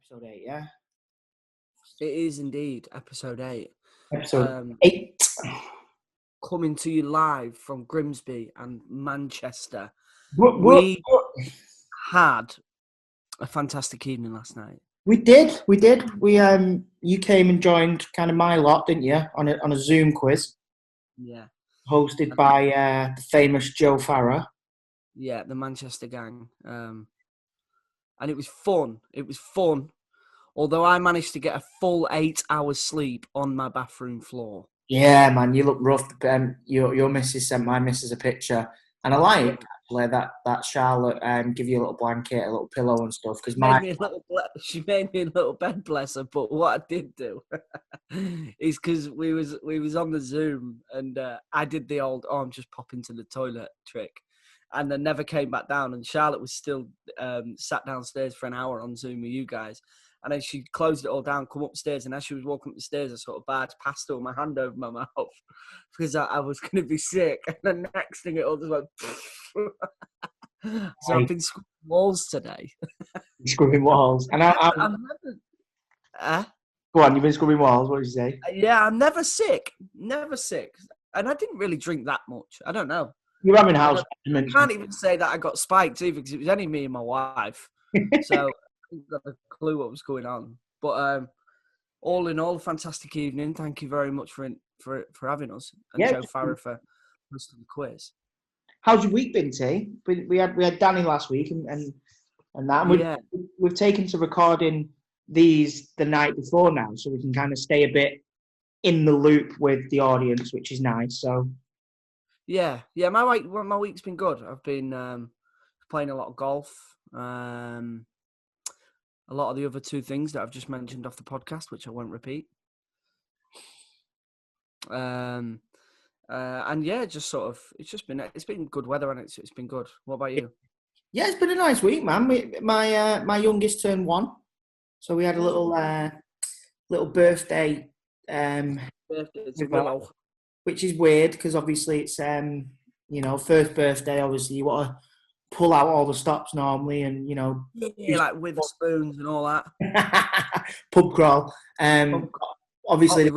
Episode 8, yeah? It is indeed episode 8. Episode 8. Coming to you live from Grimsby and Manchester. What? We had a fantastic evening last night. We did. You came and joined kind of my lot, didn't you? On a Zoom quiz. Yeah. Hosted by the famous Joe Farah. Yeah, the Manchester gang. And it was fun. Although I managed to get a full 8 hours sleep on my bathroom floor. Yeah, man, you look rough. Your missus sent my missus a picture, and I like actually that Charlotte give you a little blanket, a little pillow and stuff. Because she made me a little bed, bless her. But what I did do is because we was on the Zoom, and I did the old I'm just popping to the toilet trick, and then never came back down. And Charlotte was still sat downstairs for an hour on Zoom with you guys. And then she closed it all down, come upstairs, and as she was walking up the stairs, I sort of barged past her with my hand over my mouth because I was going to be sick. And the next thing, it all just went... So I've been scrubbing walls today. Scrubbing walls? And I'm never... Go on, you've been scrubbing walls, what did you say? Yeah, I'm never sick. Never sick. And I didn't really drink that much. I don't know. You're having house I can't even say that I got spiked either because it was only me and my wife. So... got a clue what was going on, but all in all, fantastic evening. Thank you very much for having us, and Joe Farah for hosting the quiz. How's your week been, T? We had Danny last week, and that. We've taken to recording these the night before now, so we can kind of stay a bit in the loop with the audience, which is nice. So yeah, my week's been good. I've been playing a lot of golf. A lot of the other two things that I've just mentioned off the podcast, which I won't repeat. And yeah, just sort of, it's been good weather and it's been good. What about you? Yeah, it's been a nice week, man. My youngest turned 1, so we had a little birthday. Which is weird because obviously it's first birthday. Obviously, you want to pull out all the stops normally, and like with spoons and all that. Pub crawl. Obviously,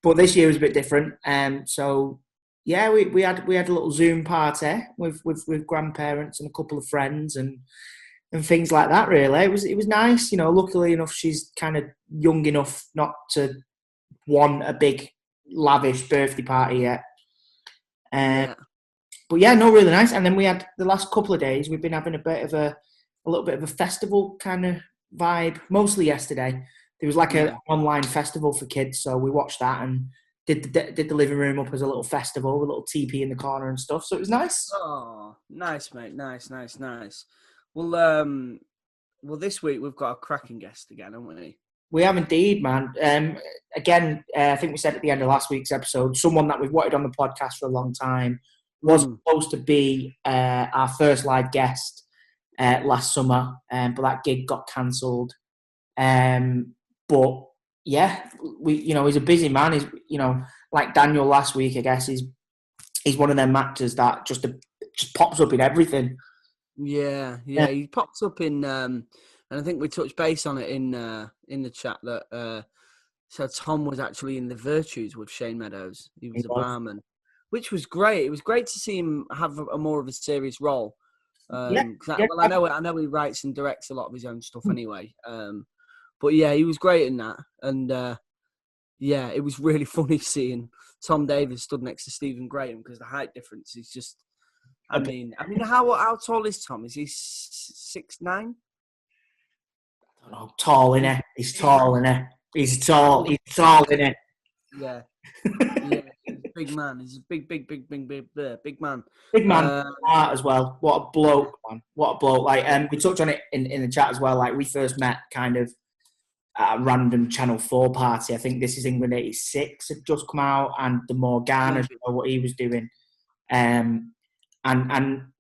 but this year was a bit different. So yeah, we had a little Zoom party with grandparents and a couple of friends and things like that. Really, it was nice. Luckily enough, she's kind of young enough not to want a big lavish birthday party yet. But yeah, no, really nice. And then we had the last couple of days, we've been having a little bit of a festival kind of vibe. Mostly yesterday, there was like an online festival for kids, so we watched that and did the living room up as a little festival, with a little teepee in the corner and stuff. So it was nice. Oh, nice, mate. Nice. Well, this week we've got a cracking guest again, haven't we? We have indeed, man. Again, I think we said at the end of last week's episode, someone that we've wanted on the podcast for a long time. Was supposed to be our first live guest last summer, but that gig got cancelled. But yeah, he's a busy man. He's like Daniel last week. I guess he's one of them actors that just pops up in everything. Yeah. He pops up in, and I think we touched base on it in the chat that so Tom was actually in The Virtues with Shane Meadows. He was a barman. Which was great. It was great to see him have a more of a serious role. I know he writes and directs a lot of his own stuff anyway. But yeah, he was great in that. And yeah, it was really funny seeing Tom Davis stood next to Stephen Graham because the height difference is just. I mean, how tall is Tom? Is he 6'9"? I don't know. Tall, innit? He's tall, innit? He's tall, innit? Yeah. Big man. He's a big man. Big man as well. What a bloke, man. What a bloke. Like, we touched on it in the chat as well. Like, we first met kind of at a random Channel 4 party. I think This Is England 86 had just come out, and the Morgana, what he was doing. And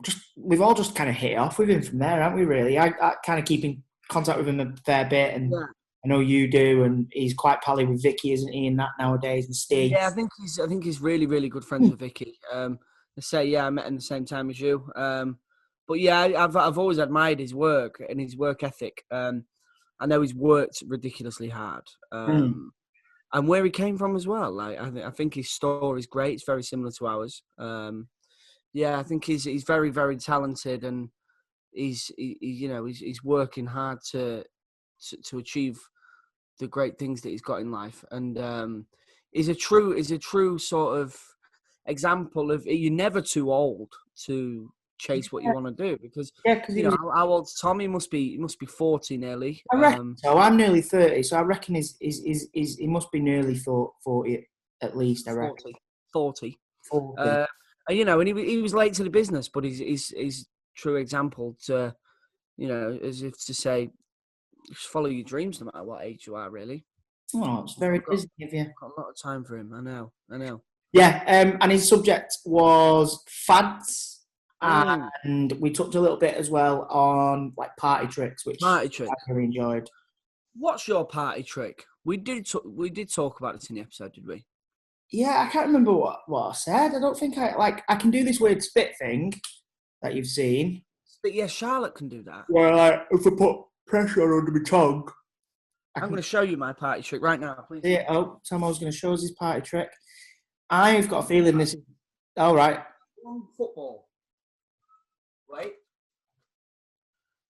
just we've all just kind of hit it off with him from there, haven't we, really? I kind of keep in contact with him a fair bit, and I know you do, and he's quite pally with Vicky, isn't he, in that nowadays, and Steve? Yeah, I think he's really, really good friends with Vicky. I met him the same time as you. But yeah, I've always admired his work and his work ethic. I know he's worked ridiculously hard, and where he came from as well. Like I think his story is great. It's very similar to ours. Yeah, I think he's very, very talented, and he's working hard to achieve the great things that he's got in life, and is a true sort of example of you're never too old to chase what you want to do, because how old's Tom? He must be 40 nearly. I reckon so. I'm nearly 30, so I reckon he must be nearly 40 at least. I reckon 40. And he was late to the business, but he's true example to, as if to say, just follow your dreams no matter what age you are, really. Oh, it's very busy of you. Got a lot of time for him. I know. Yeah, and his subject was fads, and we talked a little bit as well on like party tricks, which I really enjoyed. What's your party trick? We did talk about it in the episode, did we? Yeah, I can't remember what I said. I don't think I can do this weird spit thing that you've seen. But yeah, Charlotte can do that. Well, if I put pressure under my tongue, I'm going to show you my party trick right now, please. Yeah, Tomo's going to show us his party trick. I've got a feeling this is... All right. Football. Wait.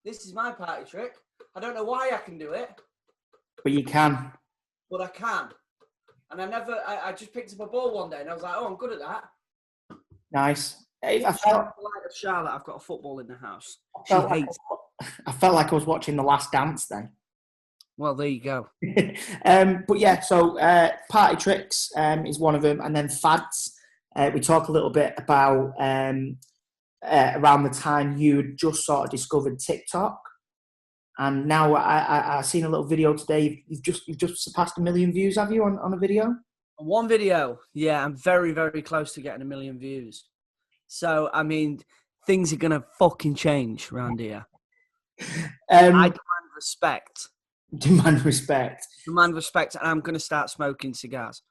This is my party trick. I don't know why I can do it. But you can. But I can. And I just picked up a ball one day and I was like, oh, I'm good at that. Nice. Hey, I felt like of Charlotte, I've got a football in the house. I felt like I was watching The Last Dance then. Well, there you go. But yeah, so party tricks is one of them. And then fads. We talk a little bit about around the time you had just sort of discovered TikTok. And now I've seen a little video today. You've just surpassed 1 million views, have you, on a video? One video. Yeah, I'm very, very close to getting 1 million views. So, I mean, things are going to fucking change around here. I demand respect. Demand respect. Demand respect, and I'm going to start smoking cigars.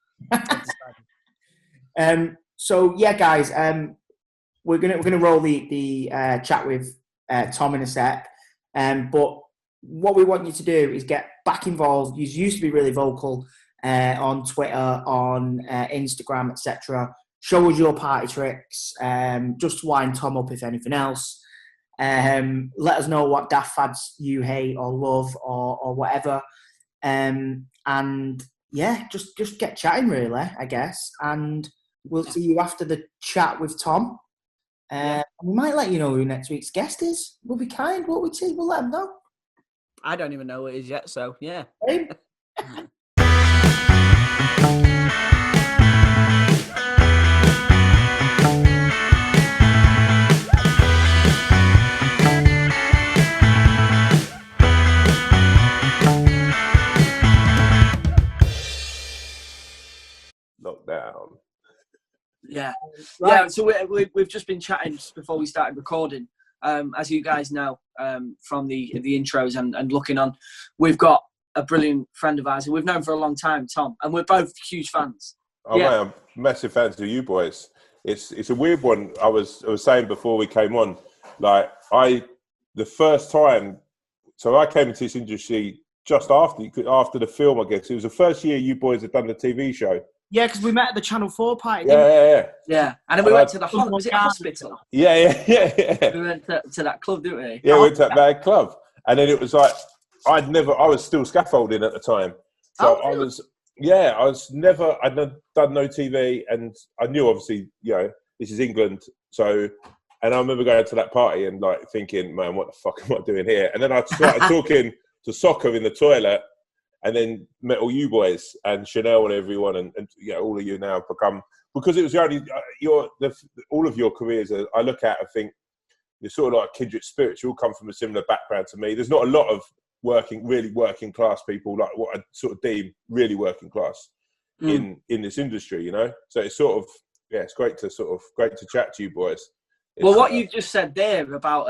So yeah, guys, we're gonna roll the chat with Tom in a sec. But what we want you to do is get back involved. You used to be really vocal on Twitter, on Instagram, etc. Show us your party tricks. Just to wind Tom up, if anything else. Let us know what daft fads you hate or love or whatever. And yeah, just get chatting really, I guess. And we'll see you after the chat with Tom. We might let you know who next week's guest is. We'll be kind, won't we, T? We'll let them know. I don't even know who it is yet, so yeah. Lockdown. Yeah. Right. Yeah, so we've just been chatting just before we started recording. As you guys know from the intros and looking on, we've got a brilliant friend of ours who we've known for a long time, Tom, and we're both huge fans. Oh yeah. Man, I'm massive fans of you boys. It's a weird one. I was saying before we came on, like the first time, so I came into this industry just after the film, I guess. It was the first year you boys had done the TV show. Yeah, because we met at the Channel 4 party. Yeah. And then we went to the hospital. Yeah. We went to that club, didn't we? Yeah, we went to that bad club. And then it was like, I was still scaffolding at the time. So I I'd done no TV, and I knew obviously, this is England. So, and I remember going to that party and like thinking, man, what the fuck am I doing here? And then I started talking to Soccer in the toilet, and then met all you boys and Chanel and everyone, and all of you now have become, because it was only all of your careers. I look at and think you're sort of like kindred spirits. You all come from a similar background to me. There's not a lot of really working class people, like what I sort of deem really working class in this industry. So it's sort of it's great to chat to you boys. Well, what you've just said there about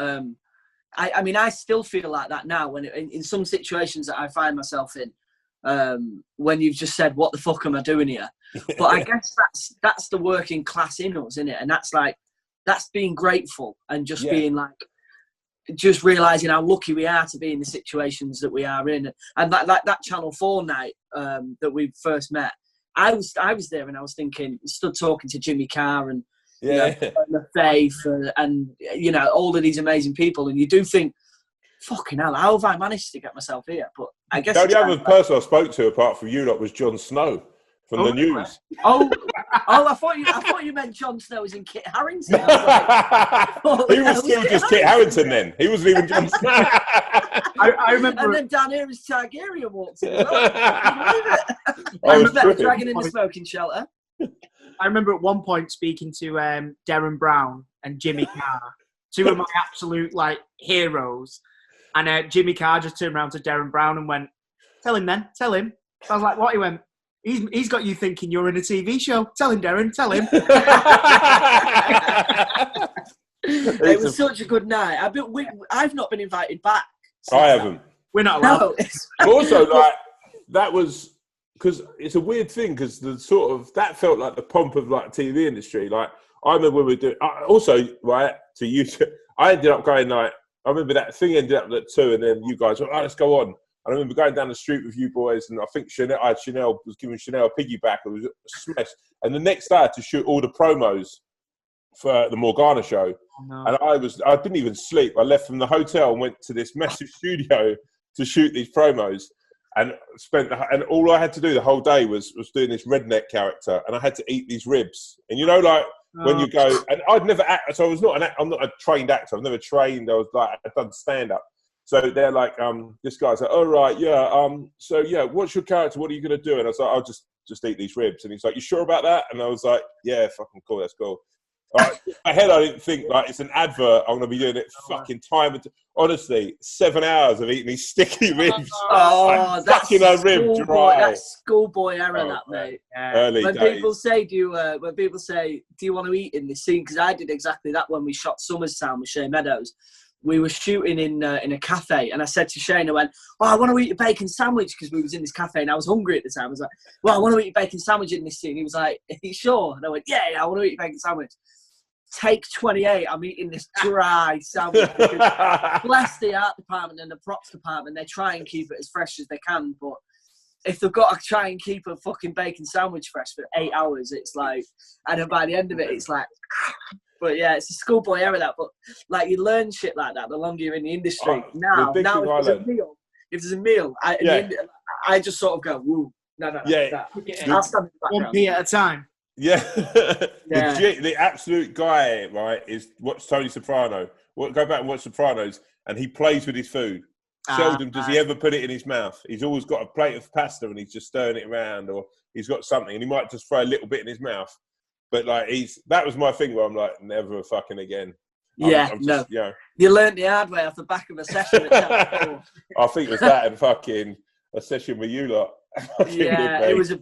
I mean, I still feel like that now when in some situations that I find myself in. When you've just said, what the fuck am I doing here? But I guess that's the working class in us, isn't it? And that's being grateful and just being like, just realising how lucky we are to be in the situations that we are in. And that Channel 4 night that we first met, I was there and I was thinking, stood talking to Jimmy Carr and the Faith and all of these amazing people, and you do think, fucking hell, how have I managed to get myself here? But I guess the only other person I spoke to apart from you lot was Jon Snow from the news. I thought you meant Jon Snow was in Kit Harington. He was still just Kit Harington then. He wasn't even Jon Snow. I remember. And then down here is Targaryen walks in. I remember a dragon in the smoking shelter. I remember at one point speaking to Darren Brown and Jimmy Carr, two of my absolute heroes. And Jimmy Carr just turned around to Darren Brown and went, "Tell him then, tell him." I was like, "What?" He went, He's got you thinking you're in a TV show. Tell him, Darren. Tell him. It was such a good night. I've not been invited back. I haven't. We're not allowed. No. Also, that was because it's a weird thing because the sort of that felt like the pomp of TV industry. I remember when we were doing. I ended up going I remember that thing ended up at 2, and then you guys went, let's go on. I remember going down the street with you boys, and I think Chanel was giving Chanel a piggyback. It was a smash. And the next day I had to shoot all the promos for the Morgana show. Oh, no. And I didn't even sleep. I left from the hotel and went to this massive studio to shoot these promos, and and all I had to do the whole day was doing this redneck character, and I had to eat these ribs. And when you go, and I'd never act, so I'm not a trained actor. I've never trained. I'd done stand up. So they're like, this guy's like, "Oh right, yeah. So yeah, what's your character? What are you gonna do?" And I was like, "I'll just eat these ribs." And he's like, "You sure about that?" And I was like, "Yeah, fucking cool. That's cool." In my head, I didn't think it's an advert. I'm gonna be doing it fucking time. Honestly, 7 hours of eating these sticky ribs. Oh, that's rib dry. That's schoolboy error, that mate. Early when days. people say, "Do you want to eat in this scene?" Because I did exactly that when we shot Summer's Town with Shane Meadows. We were shooting in a cafe, and I said to Shane, I went, I want to eat a bacon sandwich, because we was in this cafe and I was hungry at the time. I was like, I want to eat a bacon sandwich in this scene. He was like, "Are you sure?" And I went, yeah, I want to eat a bacon sandwich. Take 28, I'm eating this dry sandwich. Bless the art department and the props department, they try and keep it as fresh as they can, but if they've got to try and keep a fucking bacon sandwich fresh for 8 hours, it's like, and then by the end of it, it's like... But yeah, it's a schoolboy error that. But you learn shit like that the longer you're in the industry. Now if there's a meal, I just sort of go, "Woo, no." Yeah, I'll stand in the background. 1p at a time. Yeah, the absolute guy, right, is watch Tony Soprano. Go back and watch Sopranos, and he plays with his food. Seldom does he ever put it in his mouth. He's always got a plate of pasta and he's just stirring it around, or he's got something, and he might just throw a little bit in his mouth. But that was my thing where I'm like, never fucking again. You learnt the hard way off the back of a session. I think it was that and fucking a session with you lot. Yeah, it was a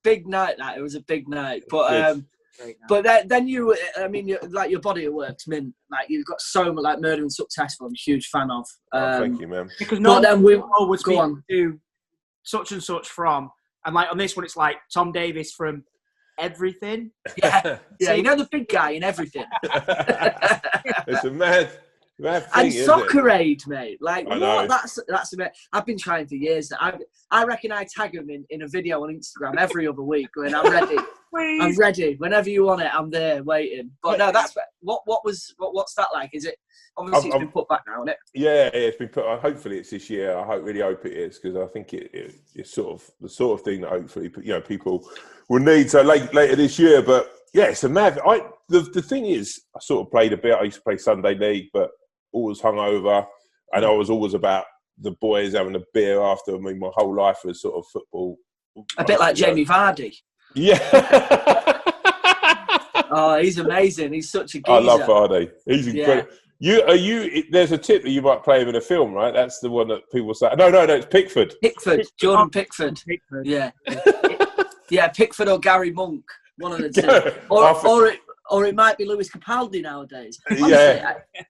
big night. It was a big night. But then you, your body of work's mint. You've got so much Murder and Successful. I'm a huge fan of. Thank you, man. Because then we always go on to such and such from, and on this one it's Tom Davis from Everything. Yeah, the big guy in Everything. It's a mad thing, and Soccer Aid, mate. I know. That's amazing. I've been trying for years. I reckon I tag him in a video on Instagram every other week when I'm ready. I'm ready. Whenever you want it, I'm there waiting. But no, that's what's that like? Is it obviously it's been put back now, isn't it? Yeah, it's been put. Hopefully, it's this year. I really hope it is, because I think it's sort of the sort of thing that hopefully people will need. So later this year, but yeah, it's a mad. The thing is, I sort of played a bit. I used to play Sunday League, but always hungover, and I was always about the boys having a beer after. I mean, my whole life was sort of football. A bit like Jamie Vardy. Yeah. Oh, he's amazing. He's such a geezer. I love Vardy. He's incredible. Yeah. There's a tip that you might play him in a film, right? That's the one that people say. No, it's Pickford. Jordan Pickford. Yeah. Yeah, Pickford or Gary Monk. One of the two. Or it might be Lewis Capaldi nowadays. Honestly,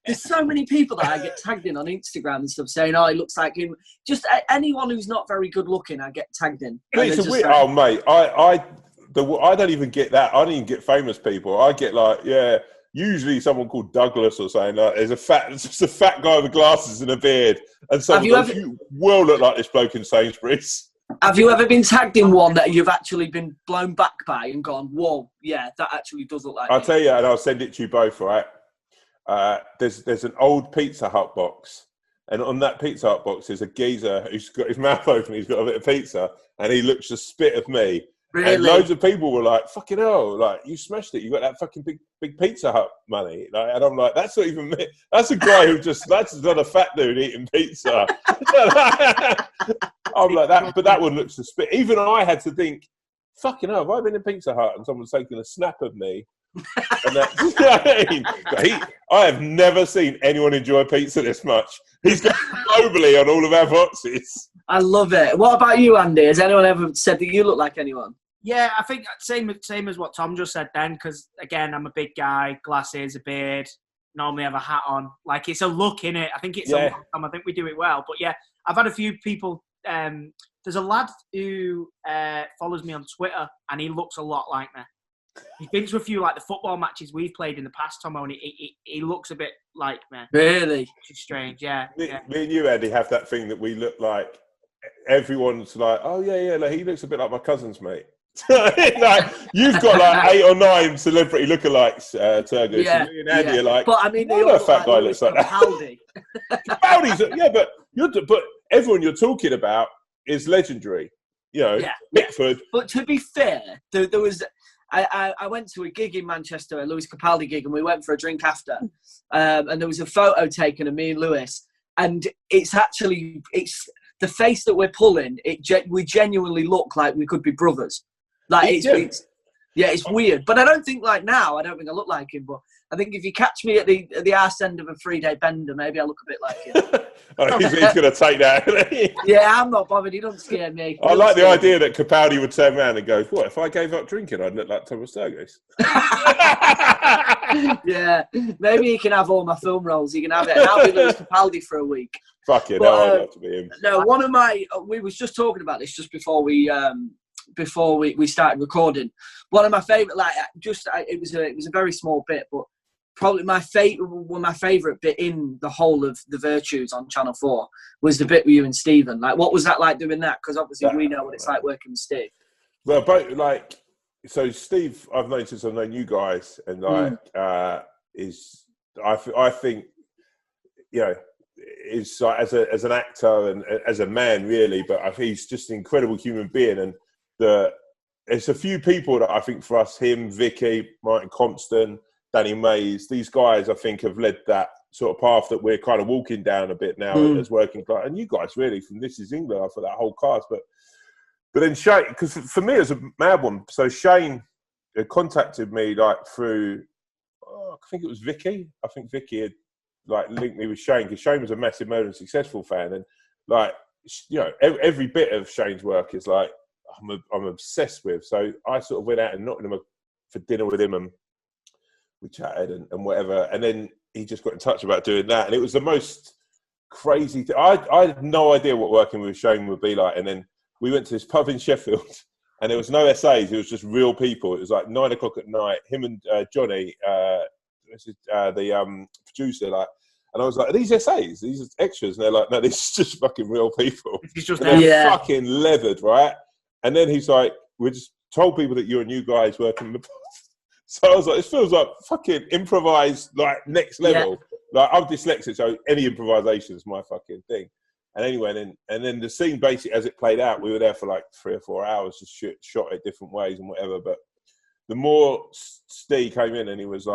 there's so many people that I get tagged in on Instagram and stuff saying, "Oh, he looks like him." Just anyone who's not very good looking, I get tagged in. It's a weird. Oh, mate, I don't even get that. I don't even get famous people. I get usually someone called Douglas or something. Like, there's just a fat guy with glasses and a beard, and someone goes, "You will look like this bloke in Sainsbury's." Have you ever been tagged in one that you've actually been blown back by and gone, "Whoa, yeah, that actually does look like"? I'll tell you, and I'll send it to you both. Right? There's an old Pizza Hut box, and on that Pizza Hut box is a geezer who's got his mouth open. He's got a bit of pizza, and he looks the spit of me. Really? And loads of people were like, "Fucking hell! Like, you smashed it. You got that fucking big Pizza Hut money." Like, and I'm like, "That's not even me. That's a guy that's not a fat dude eating pizza." I'm like that, but that one looks suspicious. Even I had to think, "Fucking hell! Have I been in Pizza Hut and someone's taking a snap of me?" And that's, you know what I mean? I have never seen anyone enjoy pizza this much. He's got globally on all of our boxes. I love it. What about you, Andy? Has anyone ever said that you look like anyone? Yeah, I think same as what Tom just said then, because, again, I'm a big guy, glasses, a beard, normally have a hat on. Like, it's a look, innit? I think it's a look, Tom. I think we do it well. But, yeah, I've had a few people... there's a lad who follows me on Twitter, and he looks a lot like me. He's been to a few, like, the football matches we've played in the past, Tom, and he looks a bit like me. Really? Which is strange, yeah. Me and you, Andy, have that thing that we look like. Everyone's like, "Oh, yeah, like, he looks a bit like my cousin's mate." Like, you've got like 8 or 9 celebrity lookalikes, Turgoose. Yeah, and me and Andy are like, but I mean, no fat guy looks like that. Capaldi's, but everyone you're talking about is legendary. You know, Pickford. But to be fair, there was... I went to a gig in Manchester, a Lewis Capaldi gig, and we went for a drink after. And there was a photo taken of me and Lewis. And it's the face that we're pulling. We genuinely look like we could be brothers. Like it's weird. But I don't think I look like him. But I think if you catch me at the arse end of a 3-day bender, maybe I look a bit like him. He's going to take that. Yeah, I'm not bothered. He doesn't scare me. I like the idea that Capaldi would turn around and go, "What, if I gave up drinking, I'd look like Thomas Turgoose?" Yeah, maybe he can have all my film roles. He can have it. And I'll be Lewis Capaldi for a week. Fucking hell, I'd love to be him. No, one of my... We was just talking about this just before we started recording. One of my favourite... it was a very small bit, but probably my favourite bit in the whole of The Virtues on Channel 4 was the bit with you and Stephen. Like, what was that like doing that? Because obviously we know what it's like working with Steve. Well, but so Steve, I've known since I've known you guys, and I think, you know, is like, as an actor and as a man, really, but I think he's just an incredible human being. And there's a few people that I think for us, him, Vicky, Martin Compston, Danny Mays, these guys, I think, have led that sort of path that we're kind of walking down a bit now as working class. And you guys, really, from This Is England, for that whole cast. But then Shane, because for me, it's a mad one. So Shane contacted me through, I think it was Vicky. I think Vicky had linked me with Shane, because Shane was a massive Murder and Successful fan, and every bit of Shane's work is I'm obsessed with. So I sort of went out and knocked him for dinner with him, and we chatted and whatever, and then he just got in touch about doing that, and it was the most crazy thing. I had no idea what working with Shane would be like, and then we went to this pub in Sheffield, and there was no SAs, it was just real people. It was like 9 o'clock at night, him and Johnny, the producer, and I was like, "Are these SAs? These are extras?" And they're like, "No, this is just fucking real people." It's just fucking leathered, right? And then he's like, "We just told people that you're new guys working the pub." So I was like, "This feels like fucking improvised, next level." Yeah. I'm dyslexic, so any improvisation is my fucking thing. And anyway, and then the scene, basically, as it played out, we were there for 3 or 4 hours, just shot it different ways and whatever. But the more Steve came in and he was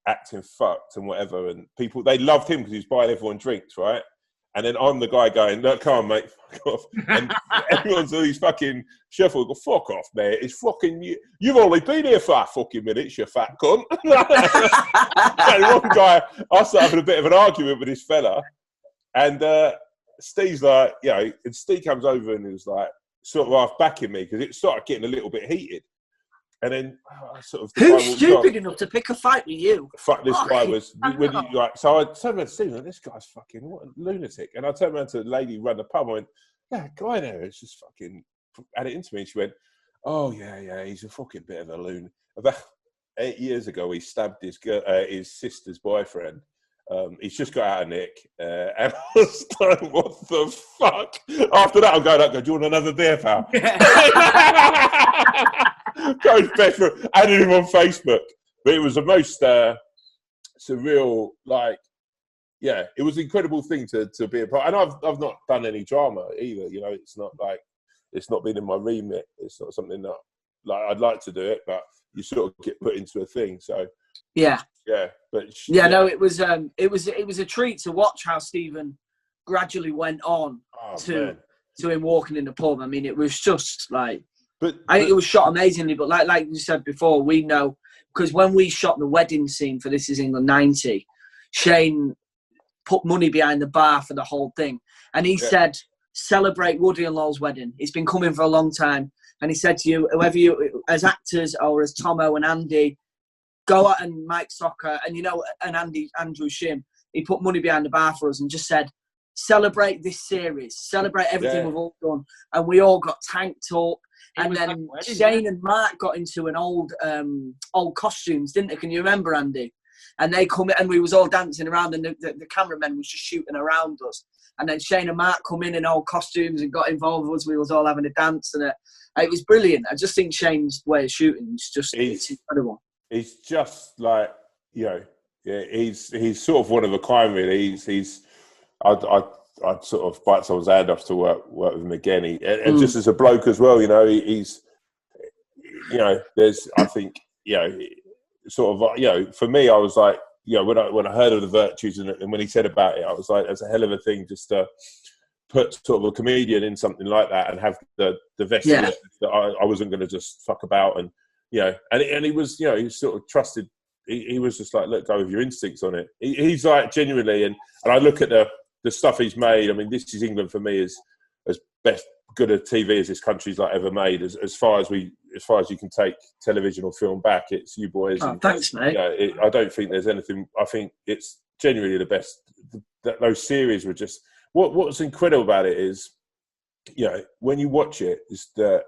acting fucked and whatever, and people, they loved him because he was buying everyone drinks, right? And then I'm the guy going, "No, come on, mate, fuck off." And everyone's all these fucking Sheffield go, "Fuck off, mate. It's fucking you. You've only been here for 5 fucking minutes, you fat cunt." And one guy, I started having a bit of an argument with this fella, and Steve's and Steve comes over and he was sort of half backing me because it started getting a little bit heated. And then who's stupid enough to pick a fight with you? Fuck, this guy was so I turned around to Steve, this guy's fucking what a lunatic. And I turned around to the lady who ran the pub, I went, "Yeah, guy there is just fucking," had it into me, and she went, "Oh yeah, he's a fucking bit of a loon." 8 years ago, he stabbed his sister's boyfriend. He's just got out of Nick, and I was like, "What the fuck?" After that, I'm going up. Do you want another beer, pal? Goes best for added him on Facebook, but it was the most surreal. Like, yeah, it was an incredible thing to be a part. And I've not done any drama either. You know, it's not been in my remit. It's not something that I'd like to do it, but you sort of get put into a thing. So yeah, but no, it was a treat to watch how Stephen gradually went on to him walking in the pub. I mean, it was just like, I think it was shot amazingly. But like you said before, we know because when we shot the wedding scene for This Is England '90, Shane put money behind the bar for the whole thing, and he said, "Celebrate Woody and Lol's wedding. It's been coming for a long time." And he said to you, whoever you, as actors or as Tomo and Andy, go out and Mike Socker and and Andrew Shim, he put money behind the bar for us and just said, celebrate this series, celebrate everything we've all done. And we all got tanked up. And then Shane and Mark got into an old costumes, didn't they? Can you remember, Andy? And they come in and we was all dancing around and the cameraman was just shooting around us. And then Shane and Mark come in old costumes and got involved with us. We was all having a dance and it was brilliant. I just think Shane's way of shooting is just it's incredible. He's just like, he's sort of one of a kind, really. I'd sort of bite someone's hand off to work with him again. And just as a bloke as well, he's, there's, I think, sort of, for me, I was like, when I heard of the Virtues and when he said about it, I was like, that's a hell of a thing just to put sort of a comedian in something like that and have the vestige that I wasn't going to just fuck about and he was he sort of trusted. He was just like, let go of your instincts on it. He's like genuinely, and I look at the stuff he's made. I mean, This Is England for me is as best good a TV as this country's like ever made. As far as you can take television or film back, it's you boys. Oh, thanks, mate. I don't think there's anything. I think it's genuinely the best. Those series were just what's incredible about it is, when you watch it, is the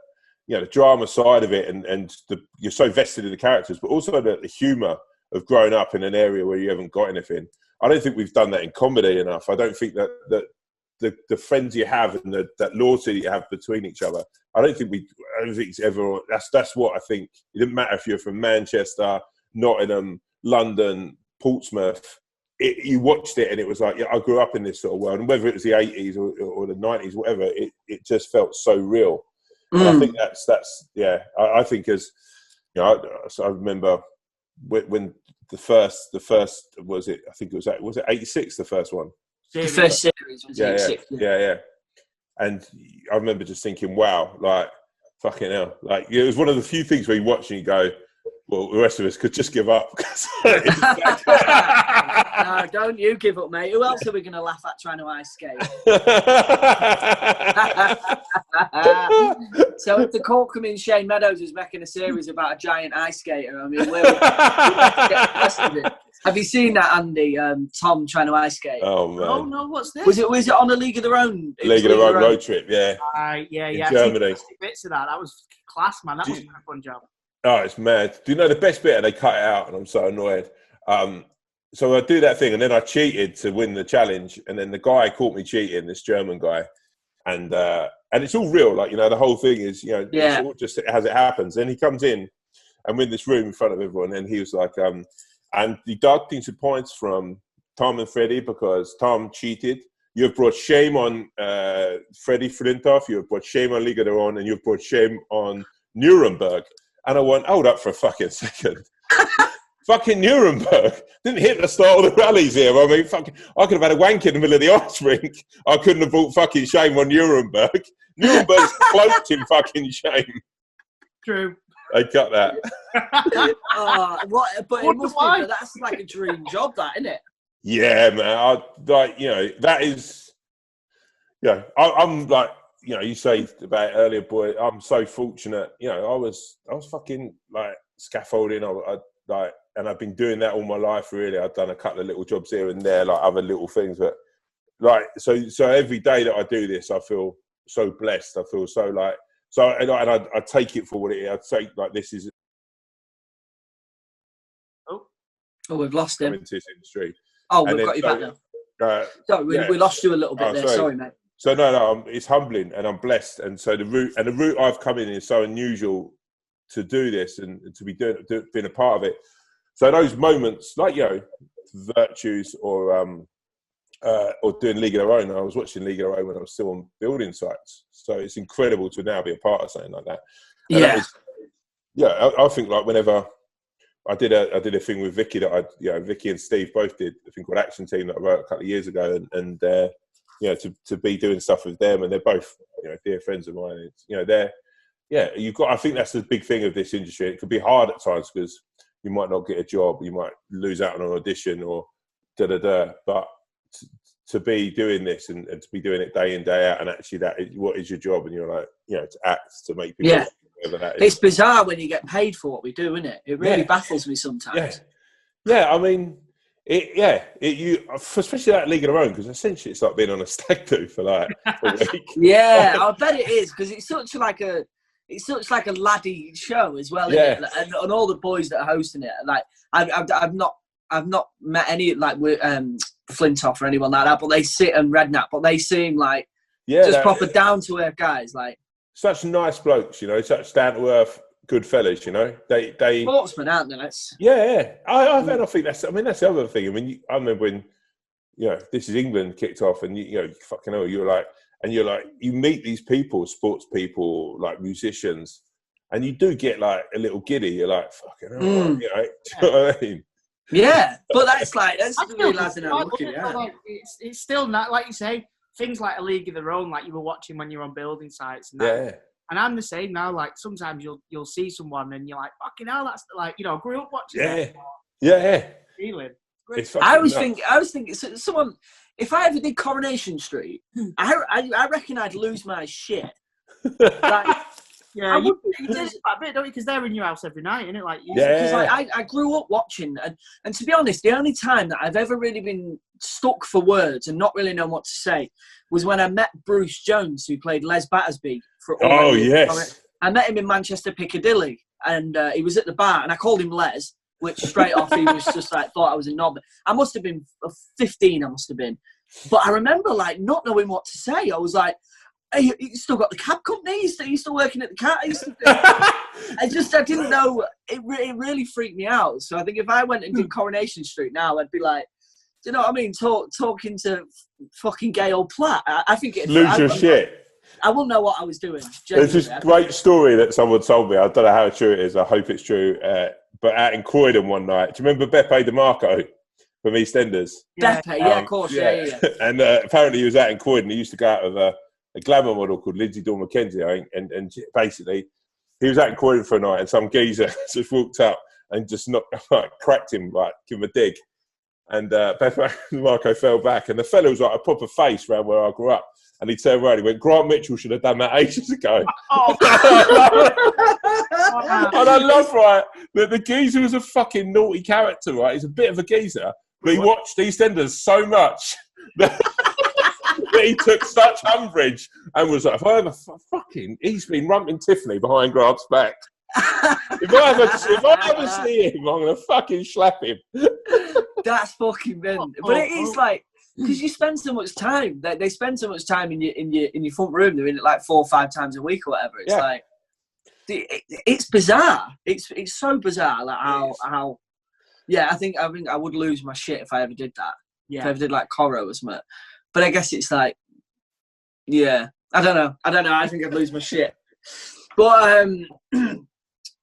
drama side of it, and you're so vested in the characters, but also the humour of growing up in an area where you haven't got anything. I don't think we've done that in comedy enough. I don't think that the friends you have and that loyalty you have between each other. I don't think it's ever. That's what I think. It didn't matter if you're from Manchester, Nottingham, London, Portsmouth. You watched it and it was like, I grew up in this sort of world, and whether it was the 80s or the 90s, whatever, it just felt so real. And I think that's I think as so I remember when the first was it? I think it was it 86, the first one. The first series was 86. Yeah. And I remember just thinking, wow, like fucking hell, like it was one of the few things where you watch and you go, well, the rest of us could just give up. No, don't you give up, mate. Who else are we going to laugh at trying to ice skate? So if the Corkerman Shane Meadows is making a series about a giant ice skater, I mean, we'll get the rest of it. Have you seen that, Andy? Tom trying to ice skate? Oh, man. Oh, no, what's this? Was it on a League of Their Own? League of Their Own road trip, yeah. Yeah. In Germany. Bits of that. That was class, man. That was a fun job. Oh, it's mad. Do you know the best bit? And they cut it out, and I'm so annoyed. So I do that thing, and then I cheated to win the challenge, and then the guy caught me cheating, this German guy, and it's all real, like the whole thing is it's all just as it happens. Then he comes in, and we're in this room in front of everyone, and he was like, and he deducting some points from Tom and Freddie because Tom cheated. You have brought shame on Freddie Flintoff, you have brought shame on Liga de Ron, and you've brought shame on Nuremberg. And I went, hold up for a fucking second. Fucking Nuremberg. Didn't Hitler start all the rallies here? I mean, I could have had a wank in the middle of the ice rink. I couldn't have brought fucking shame on Nuremberg. Nuremberg's cloaked in fucking shame. True. They cut that. But it must be, that's like a dream job, that, isn't it? Yeah, man. That is, I'm like, you say about it earlier, boy, I'm so fortunate. I was fucking like scaffolding. And I've been doing that all my life, really. I've done a couple of little jobs here and there, like other little things. But like, so every day that I do this, I feel so blessed. I feel so like, and I take it for what it is. I take like, this is Oh, we've lost him. Into this industry. Oh, we've got you back now. Sorry, we lost you a little bit there. Sorry, mate. So no, it's humbling and I'm blessed. And so the route I've come in is so unusual to do this and to be being a part of it. So those moments, like Virtues or doing League of Their Own. I was watching League of Their Own when I was still on building sites. So it's incredible to now be a part of something like that. And I think like whenever I did a thing with Vicky that Vicky and Steve both did, a thing called Action Team that I wrote a couple of years ago, and to be doing stuff with them, and they're both dear friends of mine. I think that's the big thing of this industry. It could be hard at times because you might not get a job, you might lose out on an audition or but to be doing this and to be doing it day in, day out, and actually what is your job, and you're like, to act, to make people that it's bizarre when you get paid for what we do, isn't it? It really baffles me sometimes. I mean, especially that League of Their Own, because essentially it's like being on a stag do for like a week. Yeah, I bet it is, because it's such like a laddie show as well, isn't it? And all the boys that are hosting it, like I've not met any like Flintoff or anyone like that, but they sit and Redknapp, but they seem like just proper down to earth guys, like such nice blokes, such down to earth good fellas, They sportsmen, aren't they? I think that's the other thing. I mean, I remember when This Is England kicked off, and fucking hell, you're like you meet these people, sports people, like musicians, and you do get like a little giddy. You're like, fucking hell, do you know what I mean? Yeah, but that's realising how lucky we are. Like, it's still not, like you say, things like A League of Their Own, like you were watching when you're on building sites. And that. And I'm the same now. Like sometimes you'll see someone and you're like, fucking hell, that's like, I grew up watching that. Feeling. I was thinking, someone, if I ever did Coronation Street, I reckon I'd lose my shit. Like, yeah, you do it a bit, don't you? Because they're in your house every night, isn't it? Like, because I grew up watching, and to be honest, the only time that I've ever really been stuck for words and not really known what to say was when I met Bruce Jones, who played Les Battersby. I met him in Manchester Piccadilly, and he was at the bar, and I called him Les, which straight off he was just like thought I was a knob. I must have been 15. I must have been, but I remember like not knowing what to say. I was like, "Hey, you still got the cab company? You still working at the cab?" I didn't know. It really freaked me out. So I think if I went and did Coronation Street now, I'd be like, do you know what I mean? Talking to fucking Gail Platt. I think it'd lose your shit. I wouldn't know what I was doing. There's this great story that someone told me. I don't know how true it is. I hope it's true. But out in Croydon one night, do you remember Beppe DeMarco from EastEnders? Beppe, of course, yeah. And apparently he was out in Croydon. He used to go out with a glamour model called Lindsay Dawn McKenzie, I think. And basically, he was out in Croydon for a night, and some geezer just walked up and just cracked him, like, give him a dig. And Beppe DeMarco fell back, and the fellow was like a proper face around where I grew up. And he turned around, he went, Grant Mitchell should have done that ages ago. And I love, that the geezer was a fucking naughty character, right? He's a bit of a geezer, but he watched EastEnders so much that he took such umbrage and was like, if I ever he's been rumping Tiffany behind Grant's back. If I ever see him, I'm going to fucking slap him. That's fucking men. But it is like, because you spend so much time. They spend so much time in your front room. They're in it like 4 or 5 times a week or whatever. It's like it's bizarre. It's so bizarre. Like how. Yeah, I think I would lose my shit if I ever did that. Yeah, if I ever did like Coro or something. But I guess it's like, I don't know. I think I'd lose my shit. But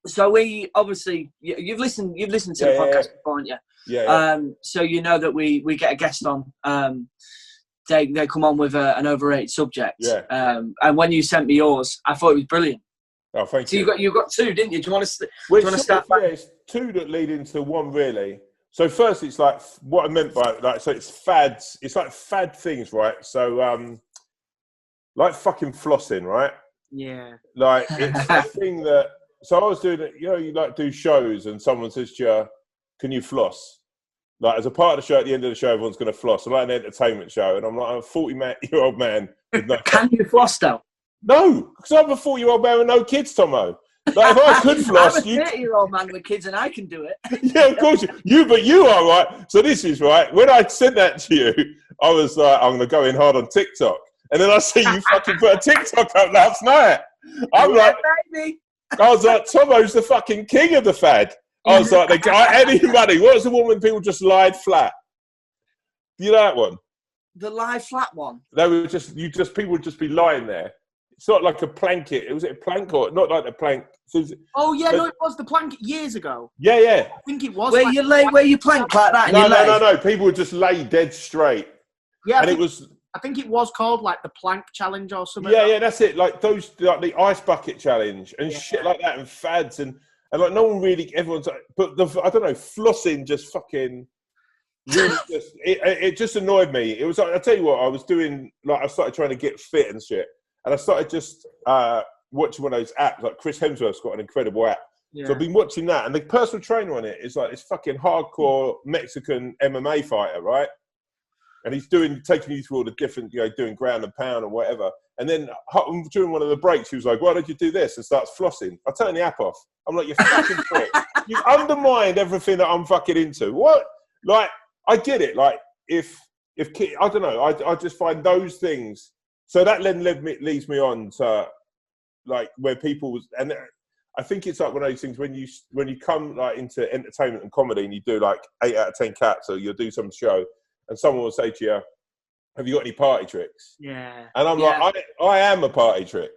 so we obviously you've listened to the podcast before, haven't you? Yeah. So you know that we get a guest on. They come on with an overrated subject. Yeah. And when you sent me yours, I thought it was brilliant. Oh, thank you. So you got 2, didn't you? Do you want to start? Yeah, it's 2 that lead into one, really. So first, it's like what I meant by like. So it's fads. It's like fad things, right? So like fucking flossing, right? Yeah. Like it's a thing that. So I was doing it. You like do shows, and someone says to you, can you floss? Like, as a part of the show, at the end of the show, everyone's going to floss. So like an entertainment show. And I'm like, I'm a 40-year-old man with no Can you floss, though? No, because I'm a 40-year-old man with no kids, Tomo. Like, if I could floss, I'm a 30-year-old man with kids and I can do it. Yeah, of course. But you are, right? So this is, right, when I sent that to you, I was like, I'm going to go in hard on TikTok. And then I see you fucking put a TikTok up last night. Baby. I was like, Tomo's the fucking king of the fad. I was like, they got any money. What was the one when people just lied flat? You know that one? The lie flat one? They were people would just be lying there. It's not like a planket. Was it a plank or not like the plank? Oh yeah, no, it was the plank years ago. Yeah. I think it was. Where you plank like that? No. People would just lay dead straight. Yeah, I think it was called like the plank challenge or something. Yeah, that's it. Like those, like the ice bucket challenge and shit like that, and fads and like no one really. Everyone's like, but I don't know, flossing just fucking. Really it just annoyed me. It was like, I tell you what, I was doing, like, I started trying to get fit and shit. And I started just watching one of those apps, like Chris Hemsworth's got an incredible app. Yeah. So I've been watching that. And the personal trainer on it is like this fucking hardcore Mexican MMA fighter, right? And he's taking you through all the different, doing ground and pound and whatever. And then during one of the breaks, he was like, why don't you do this? And starts flossing. I turn the app off. I'm like, you fucking prick. You've undermined everything that I'm fucking into. What? Like, I get it. Like, if I don't know, I just find those things. So that then leads me on to like where people and I think it's like one of those things when you come like into entertainment and comedy and you do like 8 out of 10 cats, or you'll do some show and someone will say to you, have you got any party tricks? Yeah. And I'm like, I am a party trick.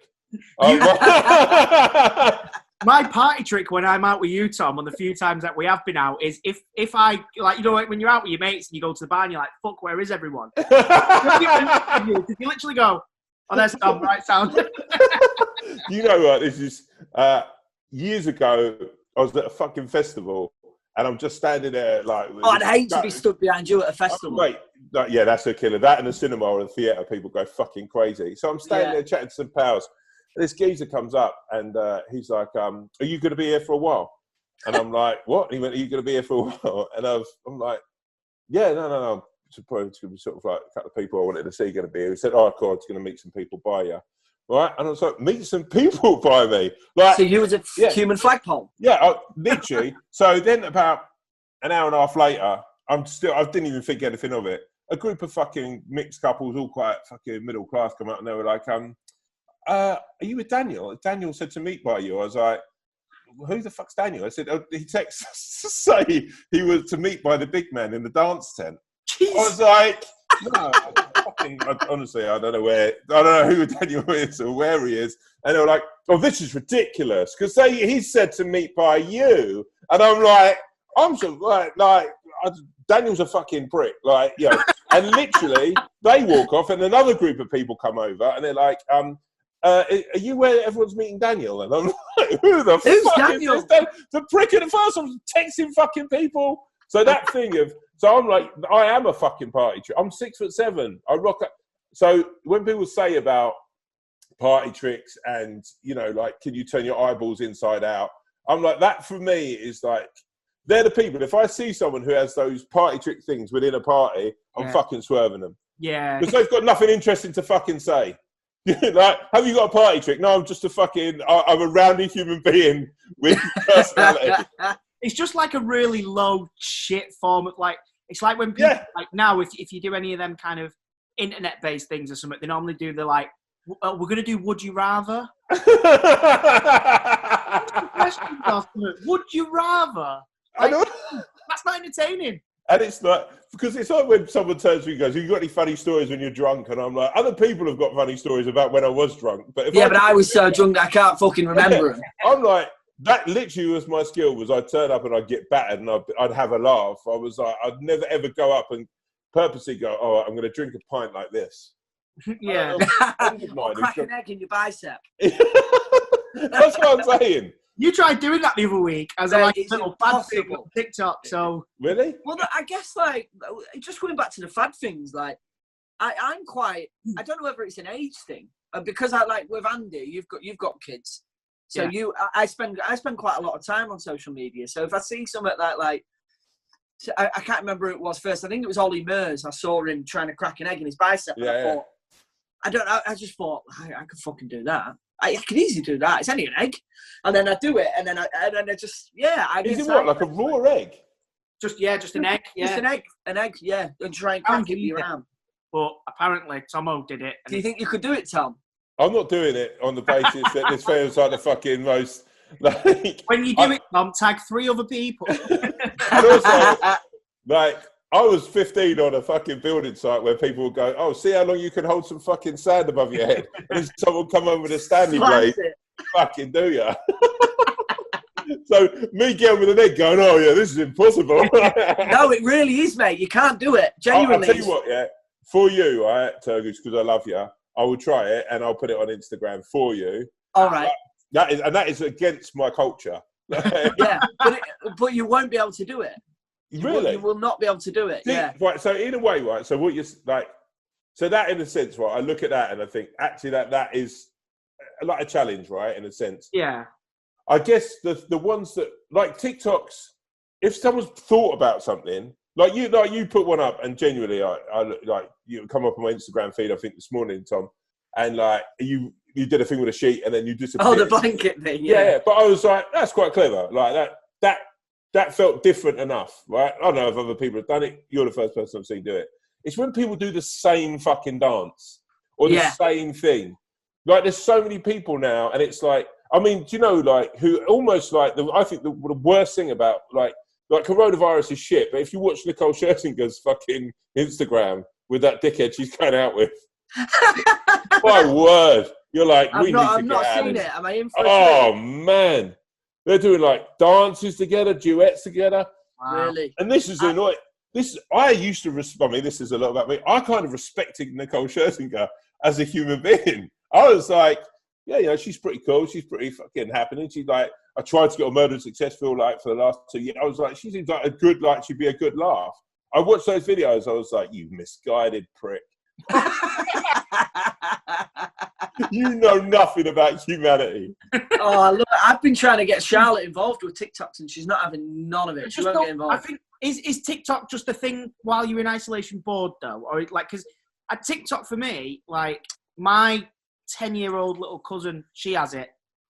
My party trick when I'm out with you, Tom, on the few times that we have been out, is if I, like, when you're out with your mates and you go to the bar and you're like, fuck, where is everyone? You literally go, oh, there's Tom, right sound. You know what, this is, years ago, I was at a fucking festival and I'm just standing there like... I'd hate to be stood behind you at a festival. Wait, yeah, that's a killer. That in the cinema or the theatre, people go fucking crazy. So I'm standing there chatting to some pals. This geezer comes up and he's like, are you going to be here for a while? And I'm like, what? And he went, are you going to be here for a while? And I'm like, yeah, no. It's going to be sort of like a couple of people I wanted to see going to be here. He said, oh, God, it's going to meet some people by you. Right? And I was like, meet some people by me. Like, so you was a human flagpole? Yeah, literally. So then about an hour and a half later, I didn't even think anything of it. A group of fucking mixed couples, all quite fucking middle class, come out and they were like, are you with Daniel? Daniel said to meet by you. I was like, who the fuck's Daniel? I said, he texted us to say he was to meet by the big man in the dance tent. Jeez. I was like, no, honestly, I don't know who Daniel is or where he is. And they were like, oh, this is ridiculous. Because he said to meet by you. And I'm like, Daniel's a fucking prick. Like, and literally they walk off and another group of people come over and they're like, are you where everyone's meeting Daniel? And I'm like, who's Daniel? Is this? The prick in the first one, texting fucking people. So that thing of, so I'm like, I am a fucking party trick. I'm 6'7". I rock up. So when people say about party tricks and, like, can you turn your eyeballs inside out? I'm like, that for me is like, they're the people. If I see someone who has those party trick things within a party, I'm fucking swerving them. Yeah. Because they've got nothing interesting to fucking say. Like, have you got a party trick? No, I'm just I'm a rounded human being with personality. It's just like a really low shit form of, like, it's like when people, like now, if you do any of them kind of internet-based things or something, they normally do, they're like, we're going to do Would You Rather? Would you rather? Like, that's not entertaining. And it's like, because it's like when someone turns to me and goes, have you got any funny stories when you're drunk? And I'm like, other people have got funny stories about when I was drunk. But but I was so drunk that I can't fucking remember them. I'm like, that literally was my skill, was I'd turn up and I'd get battered and I'd have a laugh. I was like, I'd never ever go up and purposely go, oh, I'm going to drink a pint like this. Yeah. Or crack an egg in your bicep. That's what I'm saying. You tried doing that the other week as a little fad thing on TikTok, so... Really? Well, I guess, like, just going back to the fad things, like, I'm quite... I don't know whether it's an age thing, because with Andy, you've got kids, so I spend quite a lot of time on social media, so if I see something like I can't remember who it was first, I think it was Ollie Murs, I saw him trying to crack an egg in his bicep, and I thought, I don't know. I just thought I could fucking do that. I could easily do that. It's only an egg, and then I do it, and then I just I Is guess it what, like a raw egg? Just an egg. Yeah, just an egg. Yeah, and try and crack it with your arm. But apparently, Tomo did it. Do you think you could do it, Tom? I'm not doing it on the basis that this feels like the fucking most. Like, when you do it, Tom, tag 3 other people. And also, like, I was 15 on a fucking building site where people would go, "Oh, see how long you can hold some fucking sand above your head," and then someone come over with a Stanley blade. Fucking do ya? So me getting with an egg going, "Oh yeah, this is impossible." No, it really is, mate. You can't do it. Genuinely. I'll tell you what, yeah. For you, right, Turgoose, because I love you, I will try it and I'll put it on Instagram for you. All right. That is against my culture. Yeah, but you won't be able to do it. Really? You will not be able to do it. Yeah. Right. So in a way, right. So what you like. So that, in a sense, right. I look at that and I think actually that is like a challenge, right? In a sense. Yeah. I guess the ones that like TikToks. If someone's thought about something, like you put one up, and genuinely, I like you come up on my Instagram feed. I think this morning, Tom, and like you did a thing with a sheet, and then you disappeared. Oh, the blanket thing. Yeah. But I was like, that's quite clever. Like that felt different enough, right? I don't know if other people have done it. You're the first person I've seen do it. It's when people do the same fucking dance or the same thing. Like, there's so many people now, and it's like, I mean, do you know, like, who almost like, I think the worst thing about, like coronavirus is shit, but if you watch Nicole Scherzinger's fucking Instagram with that dickhead she's going out with, my word, you're like, I've not seen it. Am I in for Oh, man. They're doing like dances together, duets together. Wow. Really? And this is annoying. I used to respect. I mean, this is a lot about me. I kind of respected Nicole Scherzinger as a human being. I was like, yeah, she's pretty cool. She's pretty fucking happening. She's like, I tried to get on Murder and Successful like for the last 2 years. I was like, she seems like a good, like she'd be a good laugh. I watched those videos. I was like, you misguided prick. You know nothing about humanity. Oh, look, I've been trying to get Charlotte involved with TikToks, and she's not having none of it. She won't get involved. I think is TikTok just a thing while you're in isolation bored though, or like because at TikTok for me, like my 10-year-old little cousin, she has it,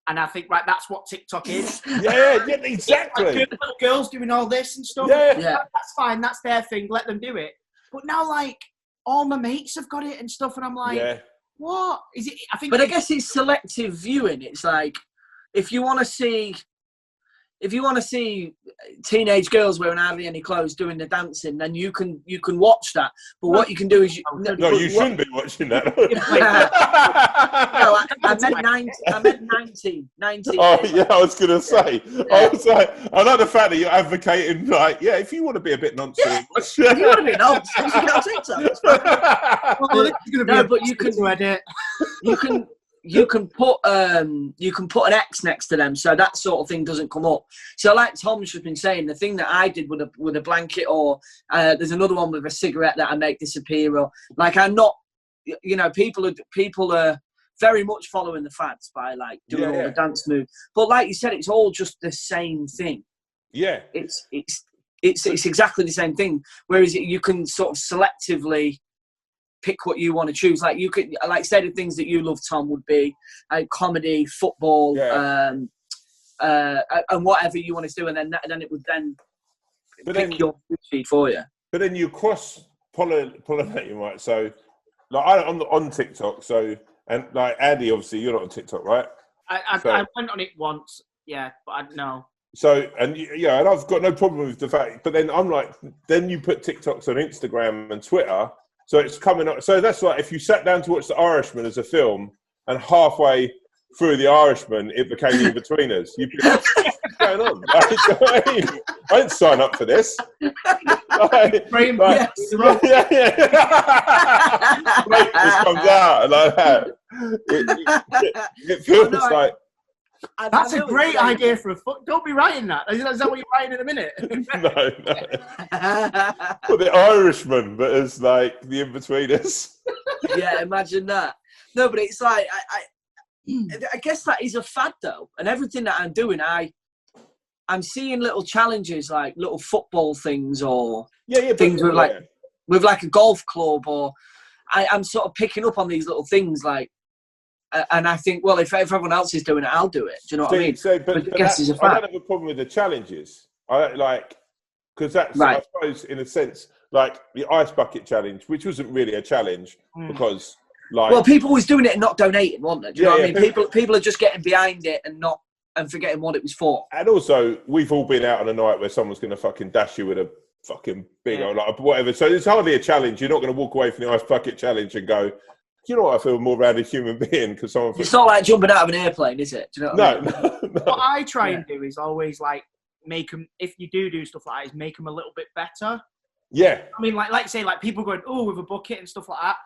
and I think that's what TikTok is. yeah, exactly. Like, little girls doing all this and stuff. Yeah. That's fine. That's their thing. Let them do it. But now, like, all my mates have got it and stuff, and I'm like. Yeah. What is it? But I guess it's selective viewing. It's like if you want to see teenage girls wearing hardly any clothes doing the dancing, then you can watch that. But what you can do is you shouldn't be watching that. I meant 19. Oh yeah, I was gonna say. Yeah. I was like, I like the fact that you're advocating, like, yeah, if you want to be a bit nonsense, if you want to be nonsense, you can TikTok. But you can put an X next to them, so that sort of thing doesn't come up. So, like Tom's just been saying, the thing that I did with a blanket, or there's another one with a cigarette that I make disappear, or like I'm not, people are very much following the fads by like doing all the dance moves. But like you said, it's all just the same thing. Yeah, it's exactly the same thing. Whereas you can sort of selectively pick what you want to choose. Like you could, like say the things that you love, Tom, would be comedy, football, and whatever you want to do, and then it would pick your feed for you. But then you cross-pollinate, right? So, like I'm on TikTok, and like Andy, obviously you're not on TikTok, right? I went on it once, yeah, but I don't know. So, and I've got no problem with the fact, but then I'm like, then you put TikToks on Instagram and Twitter. So it's coming up. So that's like if you sat down to watch The Irishman as a film, and halfway through The Irishman, it became The In-Betweeners. You'd be like, what's going on? I didn't sign up for this. This comes out like that. It feels like. That's a great idea for a foot. Don't be writing that. Is that what you're writing in a minute? No. Well, The Irishman, but it's like The In-Betweeners. Yeah, imagine that. No, but it's like I guess that is a fad though, and everything that I'm doing, I'm seeing little challenges like little football things or things with like a golf club or I'm sort of picking up on these little things, like, and I think, well, if everyone else is doing it, I'll do it. Do you know what I mean? So, but I guess it's a fact. I don't have a problem with the challenges. I don't like, because that's, right. I suppose, in a sense, like the ice bucket challenge, which wasn't really a challenge because, like, well, people was doing it and not donating, weren't they? Do you know what I mean? People are just getting behind it and forgetting what it was for. And also, we've all been out on a night where someone's going to fucking dash you with a fucking big old, like, whatever. So it's hardly a challenge. You're not going to walk away from the ice bucket challenge and go, you know what, I feel a more rounded human being because someone. It's not like jumping out of an airplane, is it? Do you know what I mean? No. What I try and do is always like make them. If you do stuff like that, is make them a little bit better. Yeah. I mean, like you say, like people going, oh, with a bucket and stuff like that.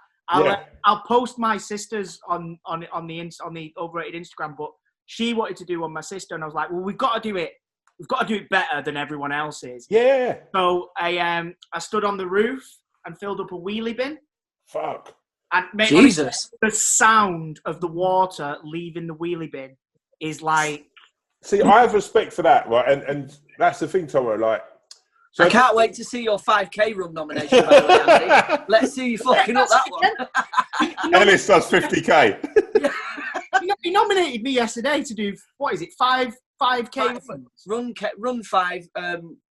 I'll post my sister's on the Overrated Instagram, but she wanted to do on my sister, and I was like, well, we've got to do it. We've got to do it better than everyone else's. Yeah. So I stood on the roof and filled up a wheelie bin. Fuck. And Jesus. The sound of the water leaving the wheelie bin is like. See, I have respect for that, right? And that's the thing, Tomo. Like, so I can't wait to see your 5K run nomination. By the way, Andy. Let's see you fucking up that one. Ellis does 50K. He nominated me yesterday to do, what is it, 5K run 5,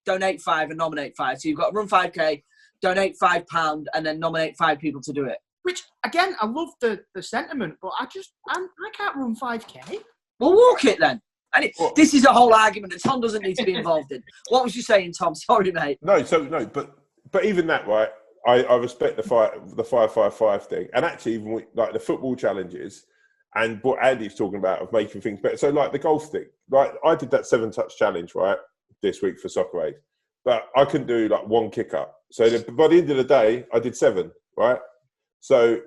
donate 5 and nominate 5. So you've got to run 5K, donate £5 and then nominate 5 people to do it. Which, again, I love the sentiment, but I can't run 5K. Well, walk it then. And this is a whole argument that Tom doesn't need to be involved in. What was you saying, Tom? Sorry, mate. But even that, right? I respect the 5-5-5 thing, and actually even with, like the football challenges, and what Andy's talking about of making things better. So like the golf thing, like I did that 7-touch challenge right this week for Soccer Aid, but I couldn't do like one kick up. So by the end of the day, I did 7, right? So.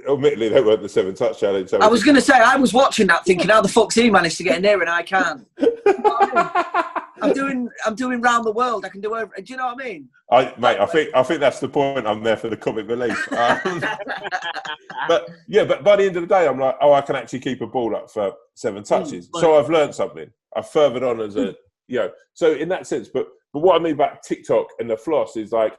Admittedly, they weren't the 7-touch challenge. So I was going to say, I was watching that thinking, how the fuck's he managed to get in there and I can't? I'm doing round the world. I can do over. Do you know what I mean? I think that's the point. I'm there for the comic relief. But by the end of the day, I'm like, I can actually keep a ball up for 7 touches. So I've learned something. I've furthered on as a, So in that sense, but what I mean about TikTok and the floss is like,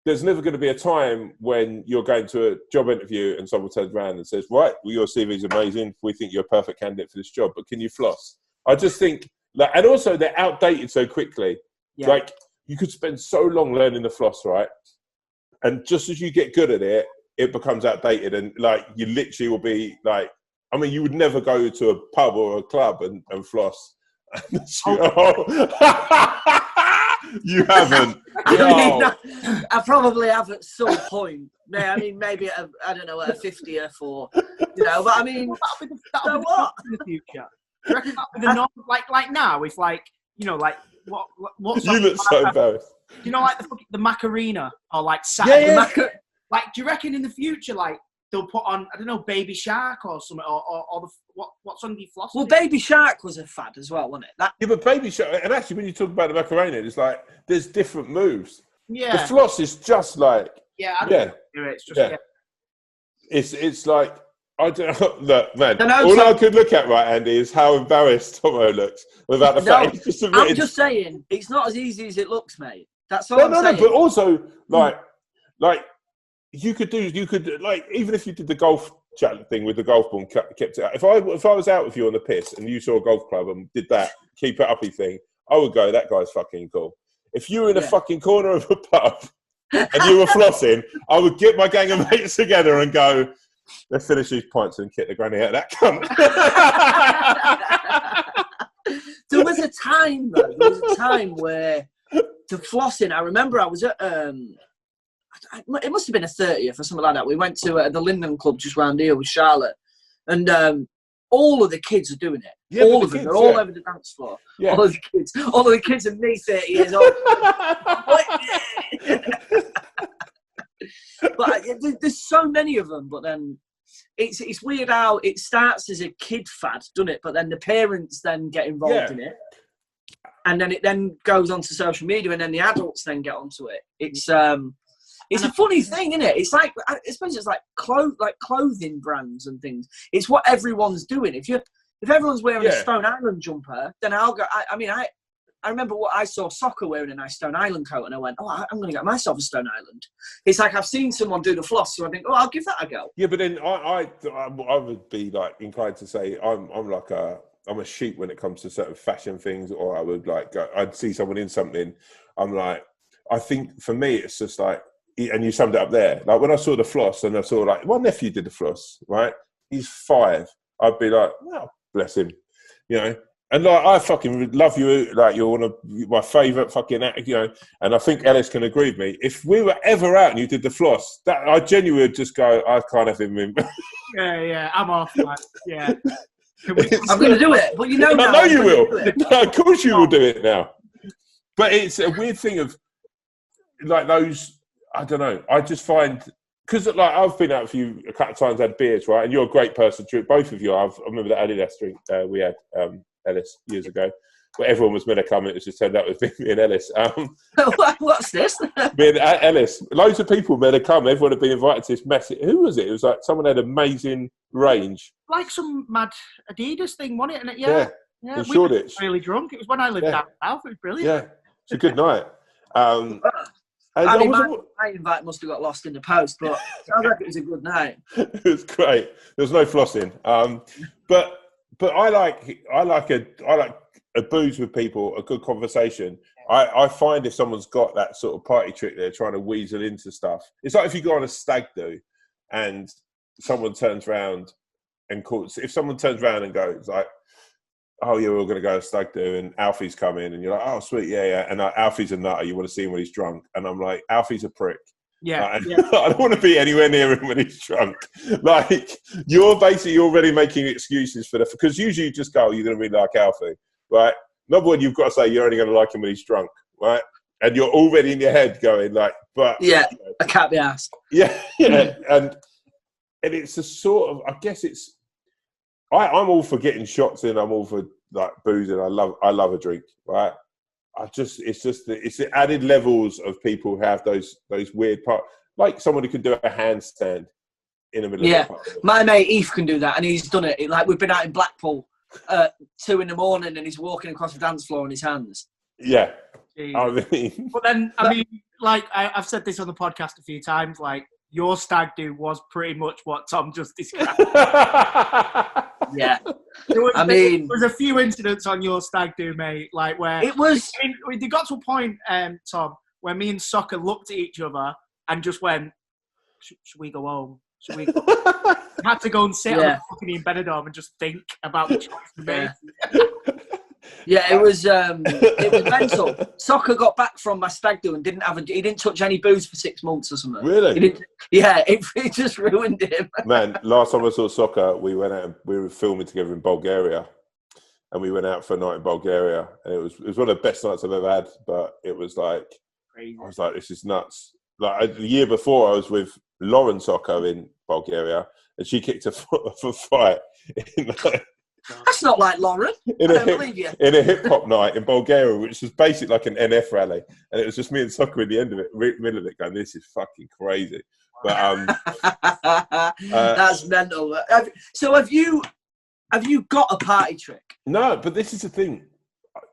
there's never going to be a time when you're going to a job interview and someone turns around and says, right, well, your CV is amazing. We think you're a perfect candidate for this job, but can you floss? I just think, and also they're outdated so quickly. Yeah. Like, you could spend so long learning the floss, right? And just as you get good at it, it becomes outdated. And, like, you literally will be, like, I mean, you would never go to a pub or a club and floss. You haven't. I probably have at some point. I mean, maybe at I don't know, at a 50th or, but I mean, that'll be what in the future? Do you reckon that'll be the norm? Like now, if like, like what? You look so embarrassed. Do like the Macarena or like Saturday? Yeah. Like, do you reckon in the future, like they'll put on, I don't know, Baby Shark or something, or what song do you floss? Well, Baby Shark was a fad as well, wasn't it? Yeah, but Baby Shark, and actually when you talk about the Macarena, it's like, there's different moves. Yeah. The floss is just like... I don't do it. It's just... It's like, I don't... Look, man, I could look at, right, Andy, is how embarrassed Tomo looks without the fact he's just submitted. I'm just saying, it's not as easy as it looks, mate. That's all I'm saying. No, but also, like, you could like, even if you did the golf chat thing with the golf ball and kept it out. If I was out with you on the piss and you saw a golf club and did that keep it uppy thing, I would go, that guy's fucking cool. If you were in a fucking corner of a pub and you were flossing, I would get my gang of mates together and go, let's finish these pints and kick the granny out of that cunt. There was a time where the flossing, I remember I was at it must have been a 30th or something like that. We went to the Linden Club just round here with Charlotte, and all of the kids are doing it. Yeah, all of them, they're all over the dance floor. Yeah. All of the kids are me 30 years old. But there's so many of them. But then it's weird how it starts as a kid fad, doesn't it? But then the parents then get involved in it, and then it then goes onto social media, and then the adults then get onto it. It's a funny thing, isn't it? It's like, I suppose it's like clothing brands and things. It's what everyone's doing. If everyone's wearing a Stone Island jumper, then I'll go. I remember what I saw Soccer wearing a nice Stone Island coat, and I went, "Oh, I'm going to get myself a Stone Island." It's like I've seen someone do the floss, so I think, "Oh, I'll give that a go." Yeah, but then I would be like inclined to say I'm a sheep when it comes to certain fashion things, or I would like I'd see someone in something, I'm like, I think for me it's just like, and you summed it up there. Like when I saw the floss and I saw like my nephew did the floss, right? He's 5. I'd be like, well, bless him, you know. And like I fucking love you, like you're one of my favourite fucking act, you know. And I think Ellis can agree with me. If we were ever out and you did the floss, that I genuinely would just go, I can't have him in. Yeah, I'm off. Like, yeah. I'm going to do it, but you know, I know you will. No, of course you will do it now. But it's a weird thing of like those. I don't know. I just find because like I've been out with you a couple of times, had beers, right? And you're a great person. Both of you. I remember that Adidas drink we had Ellis years ago, where everyone was meant to come. And it just turned out with me and Ellis. What's this? Me and Ellis. Loads of people meant to come. Everyone had been invited to this massive. Who was it? It was like someone had amazing range. Like some mad Adidas thing, wasn't it? And yeah. In We were Shoreditch. really drunk. It was when I lived down south. It was brilliant. Yeah, it's a good night. I mean, my invite must have got lost in the post, but it sounds like it was a good night. It was great. There was no flossing, but I like a booze with people, a good conversation. I find if someone's got that sort of party trick, they're trying to weasel into stuff. It's like if you go on a stag do, and someone turns around and calls. If someone turns around and goes like, "Oh yeah, we're all going to go to stag do," and Alfie's coming, and you're like, "Oh sweet, yeah," and Alfie's a nutter. You want to see him when he's drunk, and I'm like, "Alfie's a prick." Yeah, I don't want to be anywhere near him when he's drunk. Like you're basically already making excuses for because usually you just go, "You're going to really like Alfie," right? Number one, you've got to say you're only going to like him when he's drunk, right? And you're already in your head going like, "But yeah, you know, I can't be asked." Yeah, and it's a sort of, I guess it's. I'm all for getting shots in. I'm all for like boozing. I love a drink, right? It's the added levels of people who have those weird parts, like someone who can do a handstand in the middle of the party. My mate Eve can do that, and he's done it. Like we've been out in Blackpool at 2 a.m, and he's walking across the dance floor on his hands. Yeah, jeez. I mean, but then like I've said this on the podcast a few times, like. Your stag do was pretty much what Tom just described. Yeah. There was a few incidents on your stag do, mate, like where... It was... They got to a point, Tom, where me and Soccer looked at each other and just went, should we go home? Should we go home? I had to go and sit on the balcony in Benidorm and just think about the choice to make. Yeah, it was mental. Soccer got back from my stag do and he didn't touch any booze for 6 months or something. Really? It just ruined him. Man, last time I saw Soccer, we went out and we were filming together in Bulgaria, and we went out for a night in Bulgaria, and it was one of the best nights I've ever had. But it was like, crazy. I was like, this is nuts. Like the year before, I was with Lauren Soccer in Bulgaria, and she kicked a fight in like. That's not like Lauren. I don't believe you. In a hip hop night in Bulgaria, which was basically like an NF rally, and it was just me and Soccer at the end of it, middle of it, going, "This is fucking crazy." But that's mental. So have you got a party trick? No, but this is the thing.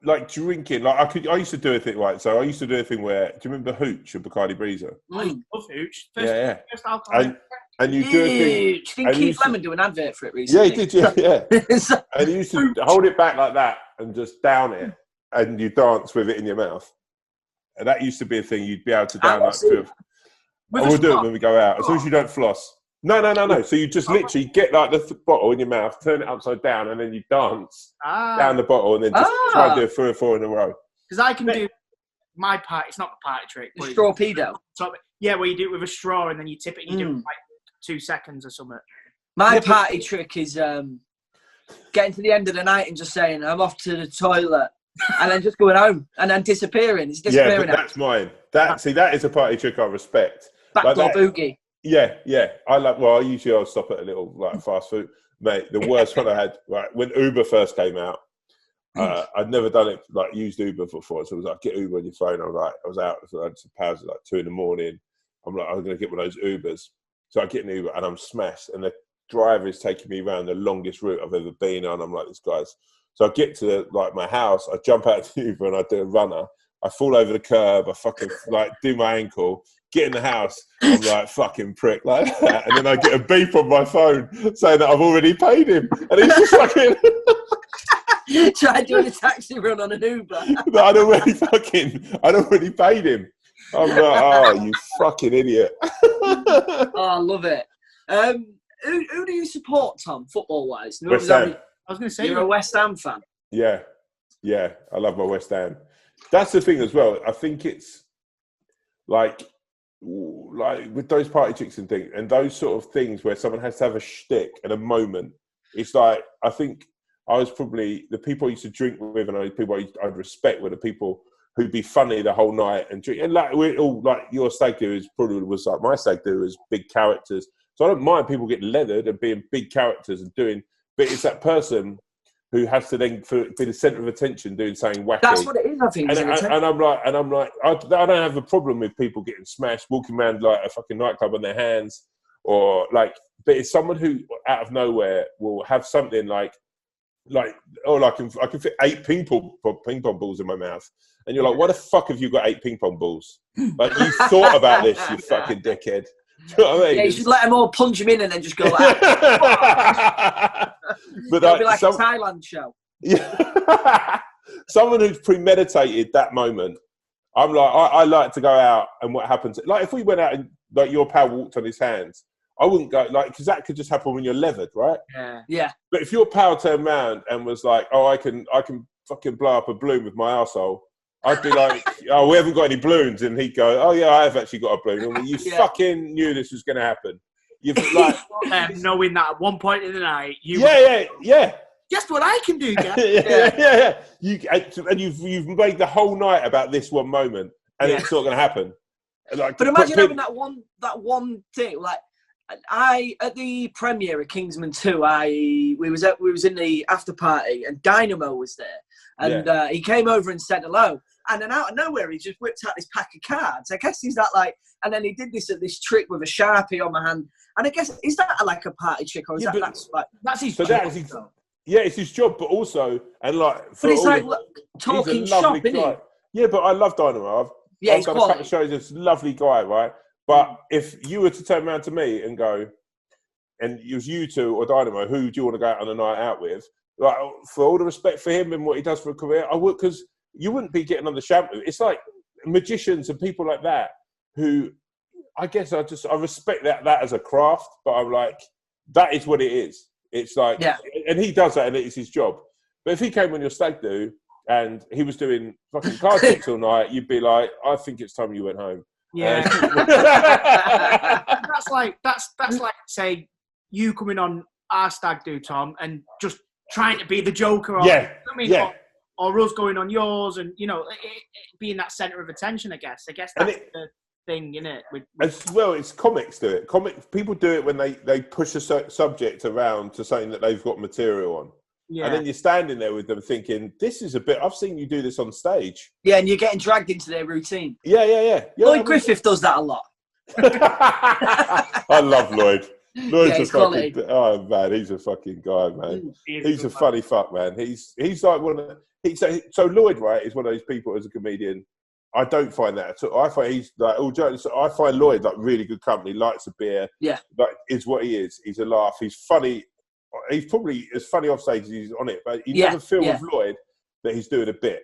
Like drinking, like I used to do a thing, right? So I used to do a thing where, do you remember Hooch or Bacardi Breezer? I love Hooch. First alcohol. And you do a thing. Didn't Keith Lemon do an advert for it recently? Yeah, he did. Yeah. And you used to hold it back like that and just down it, and you dance with it in your mouth. And that used to be a thing. You'd be able to down like two. We'll do it when we go out. As long as you don't floss. No. So you just literally get like the bottle in your mouth, turn it upside down, and then you dance down the bottle, and then just try and do 3 or 4 in a row. Because I can do my part. It's not the party trick. The straw pedo. Yeah, where you do it with a straw and then you tip it. And you do it in like 2 seconds or something. My party trick is getting to the end of the night and just saying, "I'm off to the toilet," and then just going home and then disappearing. It's disappearing. Yeah, but that's mine. That is a party trick I respect. Backdoor boogie. Yeah. I usually I'll stop at a little like fast food. Mate, the worst one I had, right, when Uber first came out, I'd never done it, like used Uber before. So it was like, get Uber on your phone. I was out, so I had some powers at like 2 a.m. I'm like, I'm going to get one of those Ubers. So I get an Uber and I'm smashed. And driver is taking me around the longest route I've ever been on. I'm like, this guy's. So I get to like my house, I jump out of the Uber and I do a runner. I fall over the curb, I fucking like do my ankle, get in the house, I'm like, fucking prick, like that. And then I get a beep on my phone saying that I've already paid him. And he's just fucking... Try doing a taxi run on an Uber. No, I'd already paid him. I'm like, oh, you fucking idiot. Oh, I love it. Who do you support, Tom, football-wise? West Ham. I was going to say... You're a West Ham fan? Yeah, I love my West Ham. That's the thing as well. I think it's like with those party chicks and things, and those sort of things where someone has to have a shtick and a moment. It's like, I think I was probably the people I used to drink with, and the people I'd respect were the people who'd be funny the whole night and drink. And like we're all like your stag do is probably was like my stag do is big characters. So I don't mind people getting leathered and being big characters and doing, but it's that person who has to then be the centre of attention doing something wacky. That's what it is, I think. And I'm like, I don't have a problem with people getting smashed, walking around like a fucking nightclub on their hands, or like, but it's someone who out of nowhere will have something like, oh, I can fit 8 ping pong balls in my mouth, and you're like, why the fuck have you got 8 ping pong balls? Like, you thought about this, you fucking dickhead. Do you know what I mean? Yeah, you should let them all punch him in and then just go like that. But it'll be like a Thailand show. Yeah. Someone who's premeditated that moment. I'm like, I like to go out, and what happens, like if we went out and like your pal walked on his hands, I wouldn't go, like, because that could just happen when you're leathered, right? Yeah. But if your pal turned around and was like, oh, I can fucking blow up a balloon with my arsehole, I'd be like, oh, we haven't got any balloons. And he'd go, oh, yeah, I have actually got a balloon. And you fucking knew this was going to happen. You've like... knowing that at one point in the night, you... Yeah. Guess what I can do, guys? Yeah. You've made the whole night about this one moment, and it's not going to happen. Like, but imagine having that one thing, like, at the premiere of Kingsman 2, we was in the after party and Dynamo was there, and he came over and said hello, and then out of nowhere he just whipped out this pack of cards. I guess he's that like, and then he did this trick with a Sharpie on my hand, and I guess is that like a party trick, or is that's his job? Yeah, it's his job, but also but it's like talking shop, isn't he? Yeah, but I love Dynamo. I've done a couple of shows. It's a lovely guy, right? But if you were to turn around to me and go, and it was you two or Dynamo, who do you want to go out on a night out with? Like, for all the respect for him and what he does for a career, I would, because you wouldn't be getting on the shampoo. It's like magicians and people like that who, I guess I respect that as a craft, but I'm like, that is what it is. It's like, and he does that and it is his job. But if he came on your stag do and he was doing fucking card tricks all night, you'd be like, I think it's time you went home. Yeah. that's like say you coming on our stag do, Tom, and just trying to be the Joker, or us going on yours, and being that centre of attention. I guess that's the thing, innit? As well, it's comics do it. People do it when they push a subject around to something that they've got material on. Yeah. And then you're standing there with them thinking, this is a bit... I've seen you do this on stage. Yeah, and you're getting dragged into their routine. Yeah. Lloyd Griffith does that a lot. I love Lloyd. Lloyd's a fucking... Quality. Oh, man, he's a fucking guy, man. He's a funny fuck, man. He's like one of... So Lloyd, right, is one of those people as a comedian. I don't find that at all. I find he's like... I find Lloyd like really good company, likes a beer. Yeah. Like, is what he is. He's a laugh. He's funny... He's probably as funny off stage as he's on it, but you never feel with Lloyd that he's doing a bit.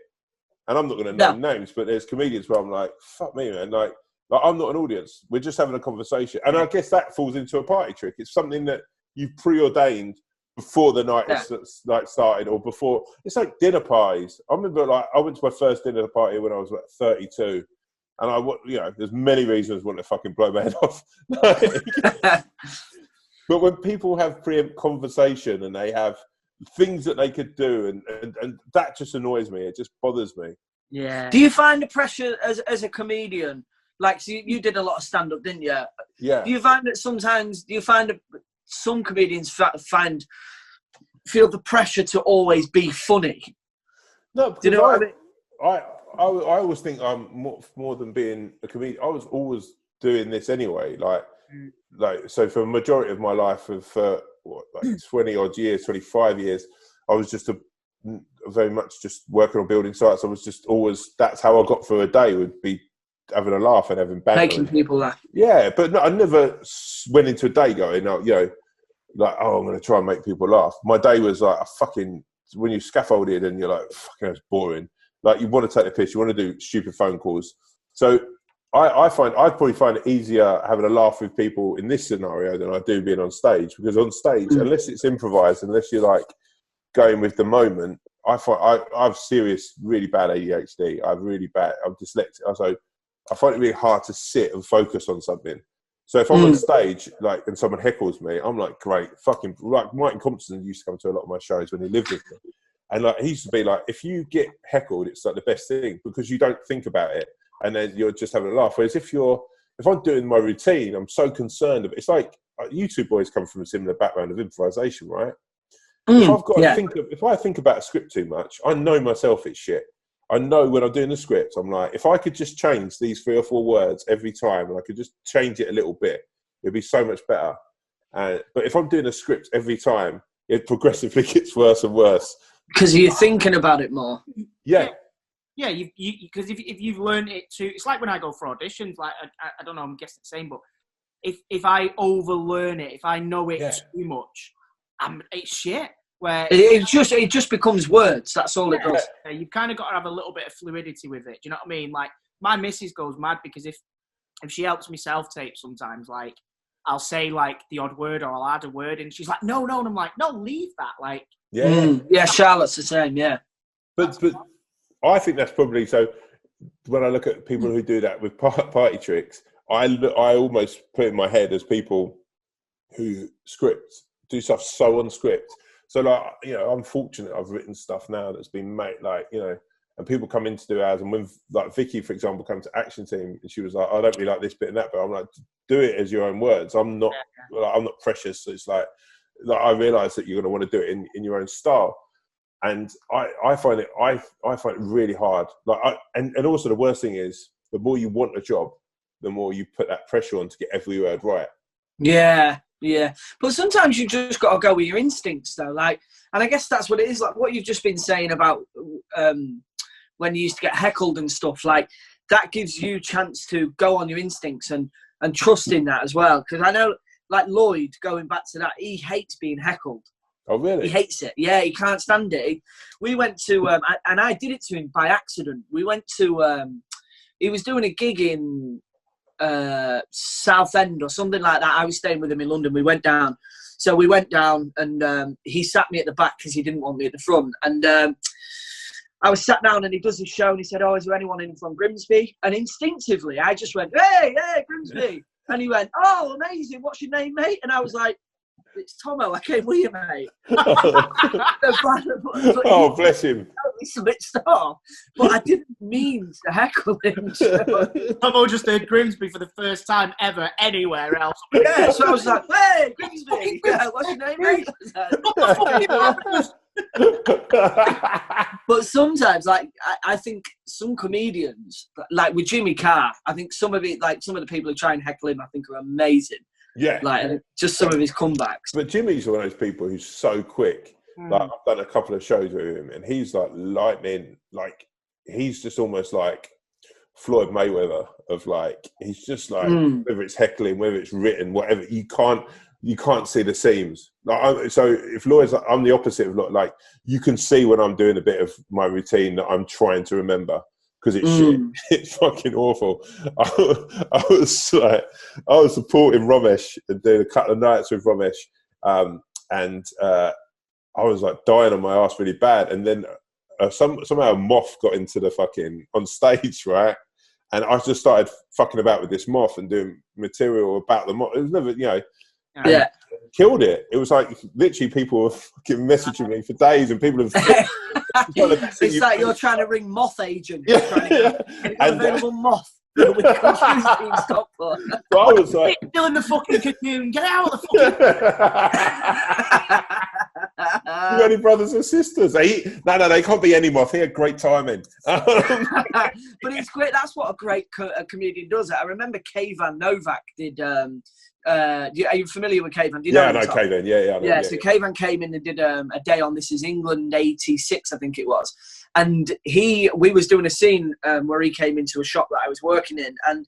And I'm not going to name names, but there's comedians where I'm like, fuck me, man. Like I'm not an audience. We're just having a conversation. And I guess that falls into a party trick. It's something that you've preordained before the night is like started, or before. It's like dinner parties. I remember I went to my first dinner party when I was like 32. And there's many reasons I want to fucking blow my head off. But when people have conversation and they have things that they could do, and that just annoys me. It just bothers me. Yeah. Do you find the pressure as a comedian? Like, so you did a lot of stand-up, didn't you? Yeah. Do you find that sometimes? Do you find that some comedians feel the pressure to always be funny? No, do you know what I mean? I always think I'm more than being a comedian. I was always doing this anyway. Like, so for a majority of my life, 20 odd years, 25 years, I was just very much just working on building sites. I was just always, that's how I got through a day, would be having a laugh and having banter. Making people laugh. Yeah, but no, I never went into a day going, I'm going to try and make people laugh. My day was like a fucking, when you scaffolded and you're like, fucking, it's boring. Like, you want to take the piss, you want to do stupid phone calls. So I'd probably find it easier having a laugh with people in this scenario than I do being on stage, because on stage, unless it's improvised, unless you're like going with the moment, I've serious, really bad ADHD. I'm dyslexic. So I find it really hard to sit and focus on something. So if I'm on stage, like, and someone heckles me, I'm like, great, fucking, like, Martin Compton used to come to a lot of my shows when he lived with me. And like, he used to be like, if you get heckled, it's like the best thing, because you don't think about it. And then you're just having a laugh. Whereas if I'm doing my routine, I'm so concerned of it. It's like, you two boys come from a similar background of improvisation, right? If I've got to if I think about a script too much, I know myself it's shit. I know when I'm doing the script, I'm like, if I could just change these 3 or 4 words every time, and I could just change it a little bit, it'd be so much better. But if I'm doing a script every time, it progressively gets worse and worse. Because you're thinking about it more. Yeah. Yeah, because if you've learned it to, it's like when I go for auditions. Like I don't know, I'm guessing the same, but if I overlearn it, if I know it too much, it's shit. Where it just becomes words. That's all it does. You've kind of got to have a little bit of fluidity with it. Do you know what I mean? Like, my missus goes mad because if she helps me self-tape sometimes, like, I'll say like the odd word, or I'll add a word, and she's like, no, and I'm like, no, leave that. Like, yeah, Charlotte's the same. Yeah, but I think that's probably so. When I look at people who do that with party tricks, I almost put in my head as people who do stuff so on script. So, like, I'm fortunate I've written stuff now that's been made, like, and people come in to do ours. And when, like, Vicky, for example, came to Action Team, and she was like, I don't really like this bit and that, but I'm like, do it as your own words. I'm not precious. So it's like I realise that you're going to want to do it in your own style. And I find it really hard. Like, and also the worst thing is, the more you want a job, the more you put that pressure on to get every word right. Yeah. Yeah, but sometimes you just got to go with your instincts, though. Like, and I guess that's what it is. Like what you've just been saying about when you used to get heckled and stuff. Like, that gives you a chance to go on your instincts and trust in that as well. Because I know, like Lloyd, going back to that, he hates being heckled. Oh, really? He hates it. Yeah, he can't stand it. We went to, and I did it to him by accident. We went to, he was doing a gig in Southend or something like that. I was staying with him in London. We went down, and he sat me at the back because he didn't want me at the front. And I was sat down, and he does his show, and he said, "Oh, is there anyone in from Grimsby?" And instinctively, I just went, "Hey, Grimsby!" And he went, "Oh, amazing! What's your name, mate?" And I was like, "It's Tomo. I came with you, mate." Oh, bless him. He switched off, but I didn't mean to heckle him. Tomo just heard Grimsby for the first time ever anywhere else. Yeah, so I was like, "Hey, Grimsby, what's your name, mate?" But sometimes, like, I think some comedians, like with Jimmy Carr, I think some of the people who try and heckle him, I think are amazing. Yeah, like just some of his comebacks. But Jimmy's one of those people who's so quick. Like, I've done a couple of shows with him, and he's like lightning. Like, he's just almost like Floyd Mayweather of, like, he's just like, whether it's heckling, whether it's written, whatever, you can't see the seams. Like, so if Lloyd's like, I'm the opposite of, like, you can see when I'm doing a bit of my routine that I'm trying to remember. Because it's shit. It's fucking awful. I was supporting Ramesh and doing a couple of nights with Ramesh, and I was like dying on my ass really bad. And then somehow a moth got into the fucking on stage, right? And I just started fucking about with this moth and doing material about the moth. It was never, killed it. It was like literally people were fucking messaging me for days, and people have. It's like you're trying to ring moth agent. Yeah. Trying to get an available moth. With being stopped for. So I was like, still in the fucking cocoon. Get out of the fucking. You got any brothers and sisters? No, they can't be any moth. He had great timing. But it's great. That's what a great comedian does. I remember Kayvan Novak did Are you familiar with Caveman? Do you know I know Caveman. Yeah. So Caveman came in and did a day on This Is England '86, I think it was. And we was doing a scene where he came into a shop that I was working in. And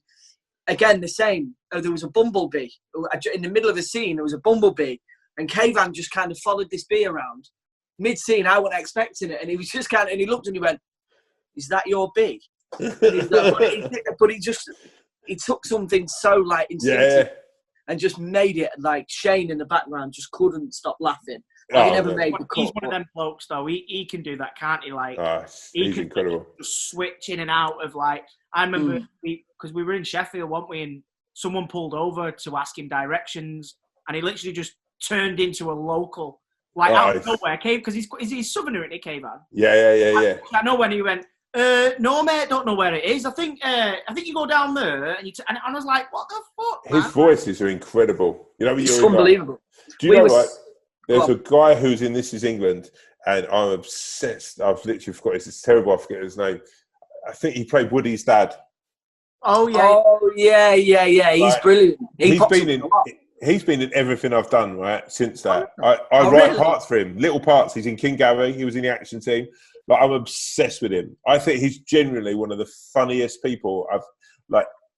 again, the same. There was a bumblebee. In the middle of the scene, there was a bumblebee. And Caveman just kind of followed this bee around. Mid-scene, I wasn't expecting it. And he was just and he looked and he went, "Is that your bee?" But he took something so like instinctive and just made it like Shane in the background just couldn't stop laughing. He never made the cut. He's one of them blokes though. He can do that, can't he? Like he's incredible. Switch in and out of like. I remember because we were in Sheffield, weren't we? And someone pulled over to ask him directions, and he literally just turned into a local, like out of nowhere. Came because he's southerner, isn't he, Caveman? Yeah. I know when he went. No, mate, don't know where it is. I think you go down there, and I was like, what the fuck, man? His voices are incredible. You know, it's unbelievable. Do you know what? There's a guy who's in This Is England, and I'm obsessed. I've literally forgot. It's terrible. I forget his name. I think he played Woody's dad. Oh yeah. He's brilliant. He's been in everything I've done right since that. I write parts for him, little parts. He's in King Gary. He was in the action team. Like, I'm obsessed with him. I think he's genuinely one of the funniest people I've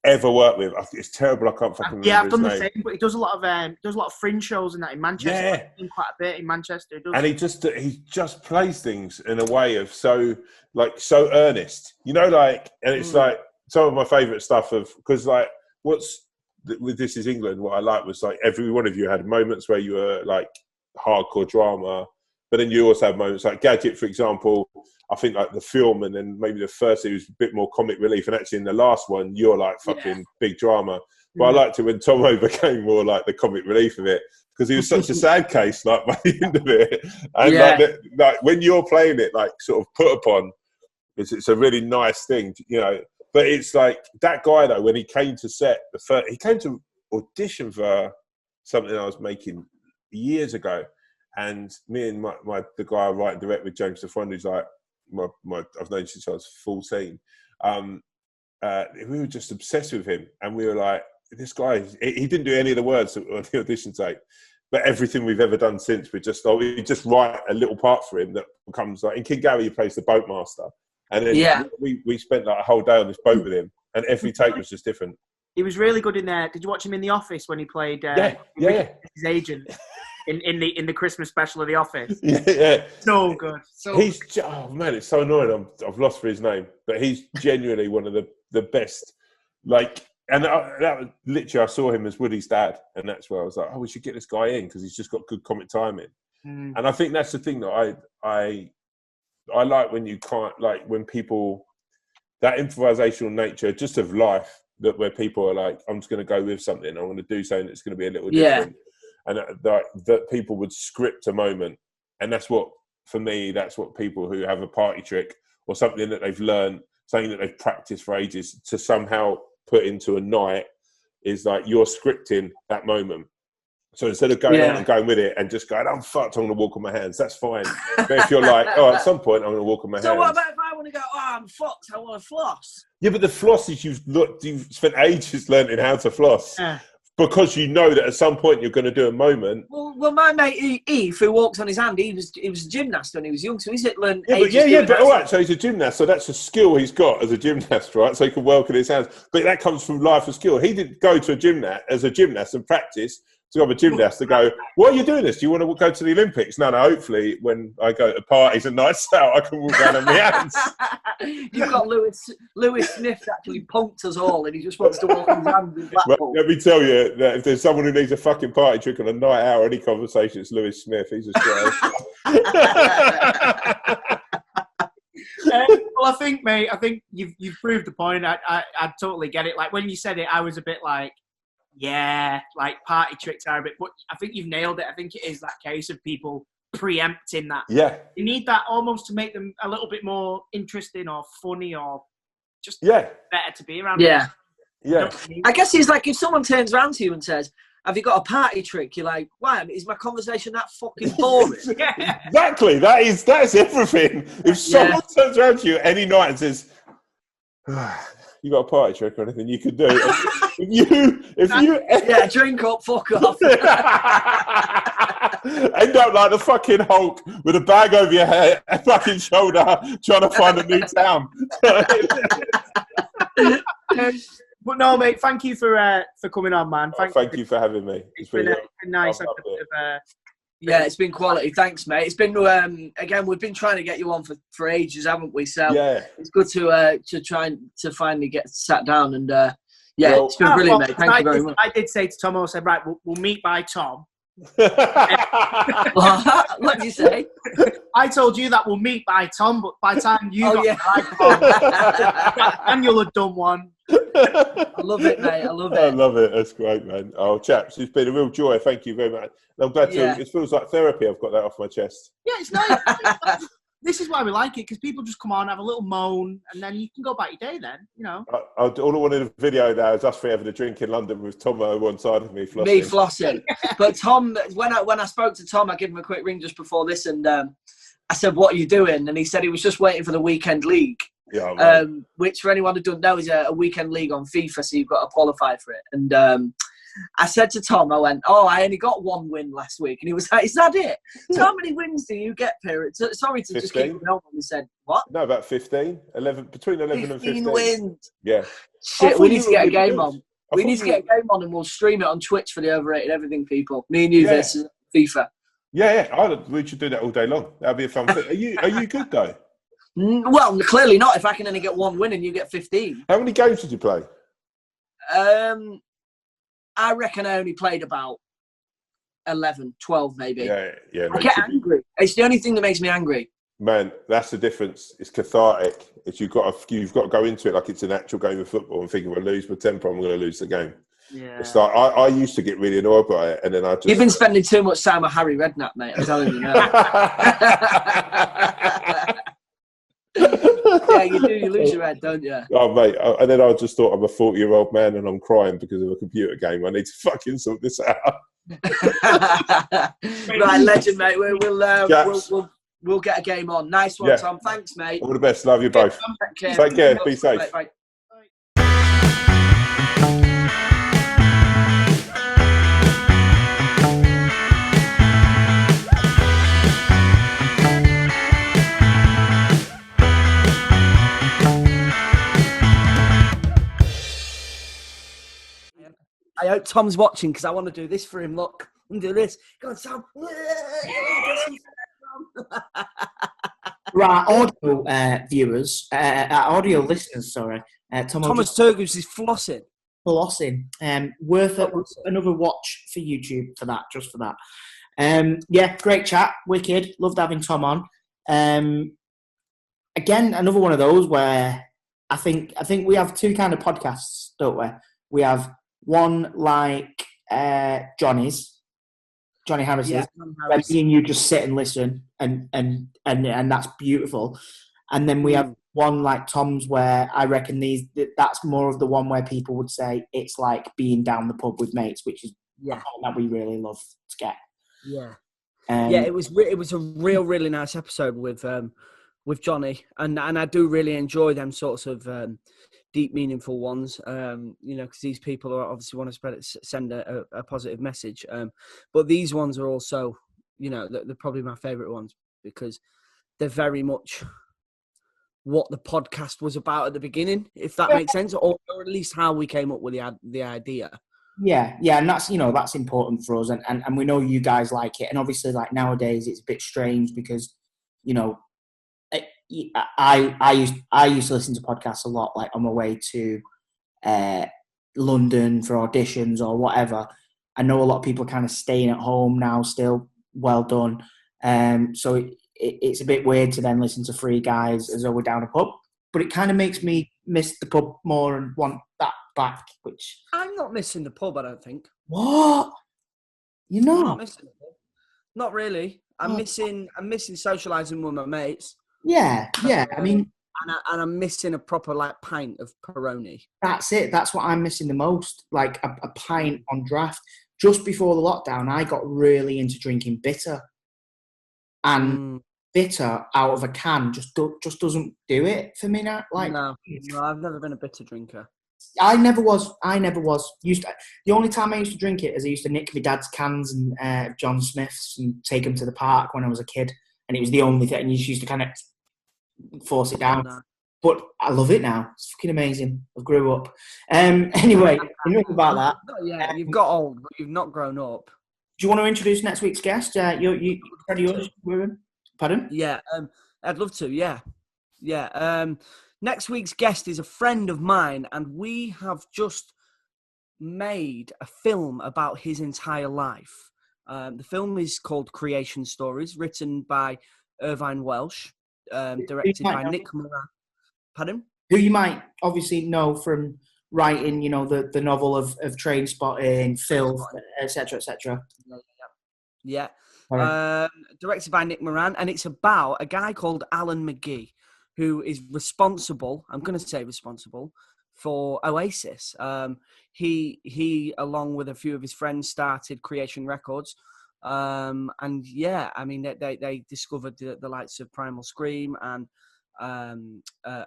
ever worked with. It's terrible. I can't fucking remember his name. I've done the same. But he does a lot of fringe shows and that in Manchester. Yeah, I've been quite a bit in Manchester. And he just plays things in a way of so earnest. You know, like, and it's like some of my favourite stuff because like with This Is England. What I liked was like every one of you had moments where you were like hardcore drama. But then you also have moments like Gadget, for example. I think like the film, and then maybe the first it was a bit more comic relief, and actually in the last one you're like fucking big drama. But I liked it when Tomo became more like the comic relief of it because he was such a sad case like by the end of it. And like when you're playing it, like sort of put upon, it's a really nice thing, you know. But it's like that guy though, when he came to set he came to audition for something I was making years ago. And me and the guy I write and direct with, James DeFond, who's like I've known since I was 14. We were just obsessed with him, and we were like, this guy. He didn't do any of the words on the audition tape, but everything we've ever done since, we just write a little part for him that becomes like in King Gary, he plays the boatmaster, and then we spent like a whole day on this boat with him, and every take was just different. He was really good in there. Did you watch him in The Office when he played his agent? In the Christmas special of The Office. Yeah. So good. Oh man, it's so annoying. I've lost for his name, but he's genuinely one of the best. Like, and that was literally, I saw him as Woody's dad, and that's where I was like, oh, we should get this guy in because he's just got good comic timing. And I think that's the thing that I like when you can't, like when people, that improvisational nature just of life, that where people are like, I'm just going to go with something. I want to do something that's going to be a little different. And that people would script a moment. And that's what, for me, that's what people who have a party trick or something that they've learned, something that they've practiced for ages to somehow put into a night is like you're scripting that moment. So instead of going out and going with it and just going, I'm fucked, I'm going to walk on my hands, that's fine. But if you're like, oh, at some point I'm going to walk on my hands. So what about if I want to go, oh, I'm fucked, I want to floss? Yeah, but the floss is you've spent ages learning how to floss. Because you know that at some point you're going to do a moment. Well, my mate Eve, who walks on his hand, he was a gymnast when he was young, so he's learned. But all right. So he's a gymnast, so that's a skill he's got as a gymnast, right? So he can work on his hands, but that comes from life and skill. He didn't go to a gymnast and practice to become a gymnast to go, why are you doing this? Do you want to go to the Olympics? No, hopefully when I go to parties and nights out, I can walk around on my hands. You've got Lewis Smith actually punked us all and he just wants to walk on his hands in Blackpool. Let me tell you that if there's someone who needs a fucking party trick on a night out or any conversation, it's Lewis Smith. He's a stray. Well, I think you've proved the point. I totally get it. Like when you said it, I was a bit like, yeah, like party tricks are a bit, but I think you've nailed it. I think it is that case of people preempting that. Yeah. You need that almost to make them a little bit more interesting or funny or just better to be around. Yeah. Yeah. I guess it's like if someone turns around to you and says, have you got a party trick? You're like, why? Is my conversation that fucking boring? Exactly. That's everything. If someone turns around to you any night and says, you got a party trick or anything you could do? If you yeah, drink up, fuck off. End up like the fucking Hulk with a bag over your head, a fucking shoulder, trying to find a new town. But no, mate. Thank you for coming on, man. Thank you for having me. It's been nice. Yeah, it's been quality. Thanks, mate. It's been again. We've been trying to get you on for ages, haven't we? So yeah, it's good to try and to finally get sat down and it's been brilliant, mate. Thank you very much. I did say to Tom, I said, right, we'll meet by Tom. What did you say? I told you that we'll meet by Tom, but by the time you got Tom, Daniel had done one. I love it, mate. I love it. That's great, man. Oh, chaps, it's been a real joy. Thank you very much. And I'm glad to. It feels like therapy. I've got that off my chest. Yeah, it's nice. This is why we like it, because people just come on, have a little moan, and then you can go about your day then, you know. All I wanted a video now is us three having a drink in London with Tom on one side of me flossing. Me flossing. But Tom, when I spoke to Tom, I gave him a quick ring just before this, and I said, "What are you doing?" And he said he was just waiting for the weekend league. Yeah, which for anyone who doesn't know is a weekend league on FIFA, so you've got to qualify for it. And I said to Tom, I went, I only got one win last week. And he was like, is that it? So how many wins do you get, Pierre? Sorry to 15. Just keep going on. He said, what? No, about 15. 11, between 11 and 15. Wins. Yeah. Shit, we need to get a game on. We need to get a game on and we'll stream it on Twitch for the Overrated Everything people. Me and you versus FIFA. Yeah. We should do that all day long. That'd be a fun thing. Are you good, though? Well, clearly not. If I can only get one win and you get 15. How many games did you play? I reckon I only played about 11, 12 maybe. Yeah. I get angry. It's the only thing that makes me angry. Man, that's the difference. It's cathartic. You've got to go into it like it's an actual game of football and think, if I lose my temper, I'm going to lose the game. Yeah. It's like I used to get really annoyed by it, and then I just. You've been spending too much time with Harry Redknapp, mate. I'm telling you now. Yeah, you do. You lose your head, don't you? Oh, mate. And then I just thought I'm a 40-year-old man and I'm crying because of a computer game. I need to fucking sort this out. Right, legend, mate. We'll get a game on. Nice one, Tom. Thanks, mate. All the best. Love you both. Take care. Be safe. Bye. I hope Tom's watching because I want to do this for him. Look, I'm do this. Go on, Tom. Right, audio viewers, audio listeners, sorry. Thomas Turgoose is flossing. Worth another watch for YouTube for that, just for that. Great chat, wicked. Loved having Tom on. Again, another one of those where I think we have two kind of podcasts, don't we? We have one like Johnny Harris's, where me and you just sit and listen, and that's beautiful. And then we have one like Tom's, where I reckon that's more of the one where people would say it's like being down the pub with mates, which is that we really love to get. Yeah, it was a really nice episode with Johnny, and I do really enjoy them sorts of deep, meaningful ones, because these people are obviously want to send a positive message. But these ones are also, they're probably my favourite ones because they're very much what the podcast was about at the beginning, if that makes sense, or at least how we came up with the idea. Yeah, and that's important for us, and we know you guys like it, and obviously like nowadays it's a bit strange because, I used to listen to podcasts a lot, like on my way to London for auditions or whatever. I know a lot of people are kind of staying at home now still. Well done. So it's a bit weird to then listen to three guys as though we're down a pub, but it kind of makes me miss the pub more and want that back, which... I'm not missing the pub, I don't think. What? I'm not missing the pub. Not really. I'm missing socialising with my mates. Yeah. I mean, and I'm missing a proper like pint of Peroni. That's it. That's what I'm missing the most. Like a pint on draft. Just before the lockdown, I got really into drinking bitter, and bitter out of a can just doesn't do it for me now. Like, no, I've never been a bitter drinker. I never was. The only time I used to drink it is I used to nick my dad's cans and John Smith's and take them to the park when I was a kid, and it was the only thing. And you just used to kind of force it down. But I love it now. It's fucking amazing. I grew up. Anyway, enough about that. Yeah, you've got old, but you've not grown up. Do you want to introduce next week's guest? You ready? Yours, pardon? Yeah, I'd love to. Yeah. Next week's guest is a friend of mine, and we have just made a film about his entire life. The film is called Creation Stories, written by Irvine Welsh, directed by Nick Moran. Pardon? Who you might obviously know from writing, the novel of Trainspotting, Filth, etc., etc. Yeah. Directed by Nick Moran, and it's about a guy called Alan McGee, who is responsible, I'm going to say responsible, for Oasis. He, along with a few of his friends, started Creation Records. And yeah, I mean, they discovered the likes of Primal Scream and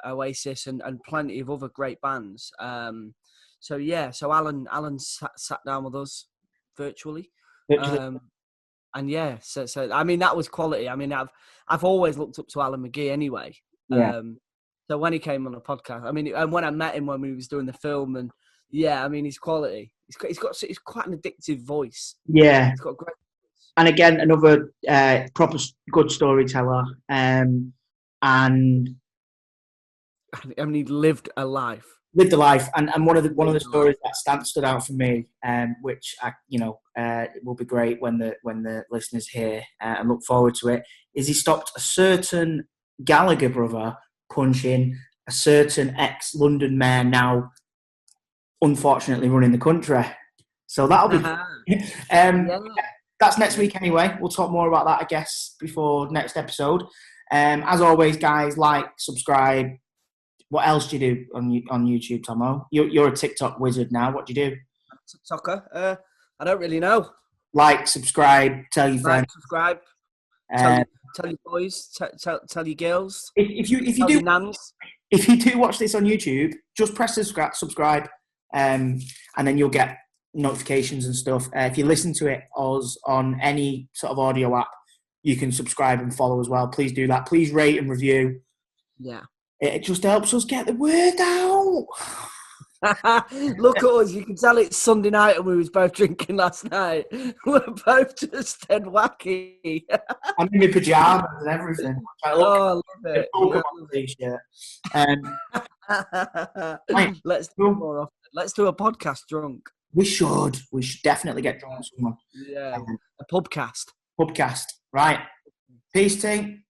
Oasis and plenty of other great bands. So Alan sat down with us virtually. And yeah, so I mean, that was quality. I mean, I've always looked up to Alan McGee anyway. Yeah. So when he came on the podcast, I mean, and when I met him when we was doing the film, and yeah, I mean, he's quality. He's quite an addictive voice. Yeah. He's got a great voice. And again, another proper good storyteller. And I mean, he lived a life. Lived a life, and one of the stories that stood out for me, which it will be great when the listeners hear and look forward to it, is he stopped a certain Gallagher brother punching a certain ex-London mayor now unfortunately running the country. So that'll be that's next week anyway. We'll talk more about that, I guess, before next episode. As always, guys, like, subscribe. What else do you do on YouTube, Tomo? You're a TikTok wizard now. What do you do? TikToker? I don't really know. Like, subscribe, tell your friends. Subscribe. Tell your boys. Tell your girls. If you do watch this on YouTube, just press subscribe, and then you'll get notifications and stuff. If you listen to it on any sort of audio app, you can subscribe and follow as well. Please do that. Please rate and review. Yeah. It just helps us get the word out. Look at us. You can tell it's Sunday night and we was both drinking last night. We're both just dead wacky. I'm in my pyjamas and everything. I love it. Let's do more often. Let's do a podcast drunk. We should definitely get drunk with someone. Yeah. A pubcast. Right. Peace, team.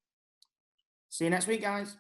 See you next week, guys.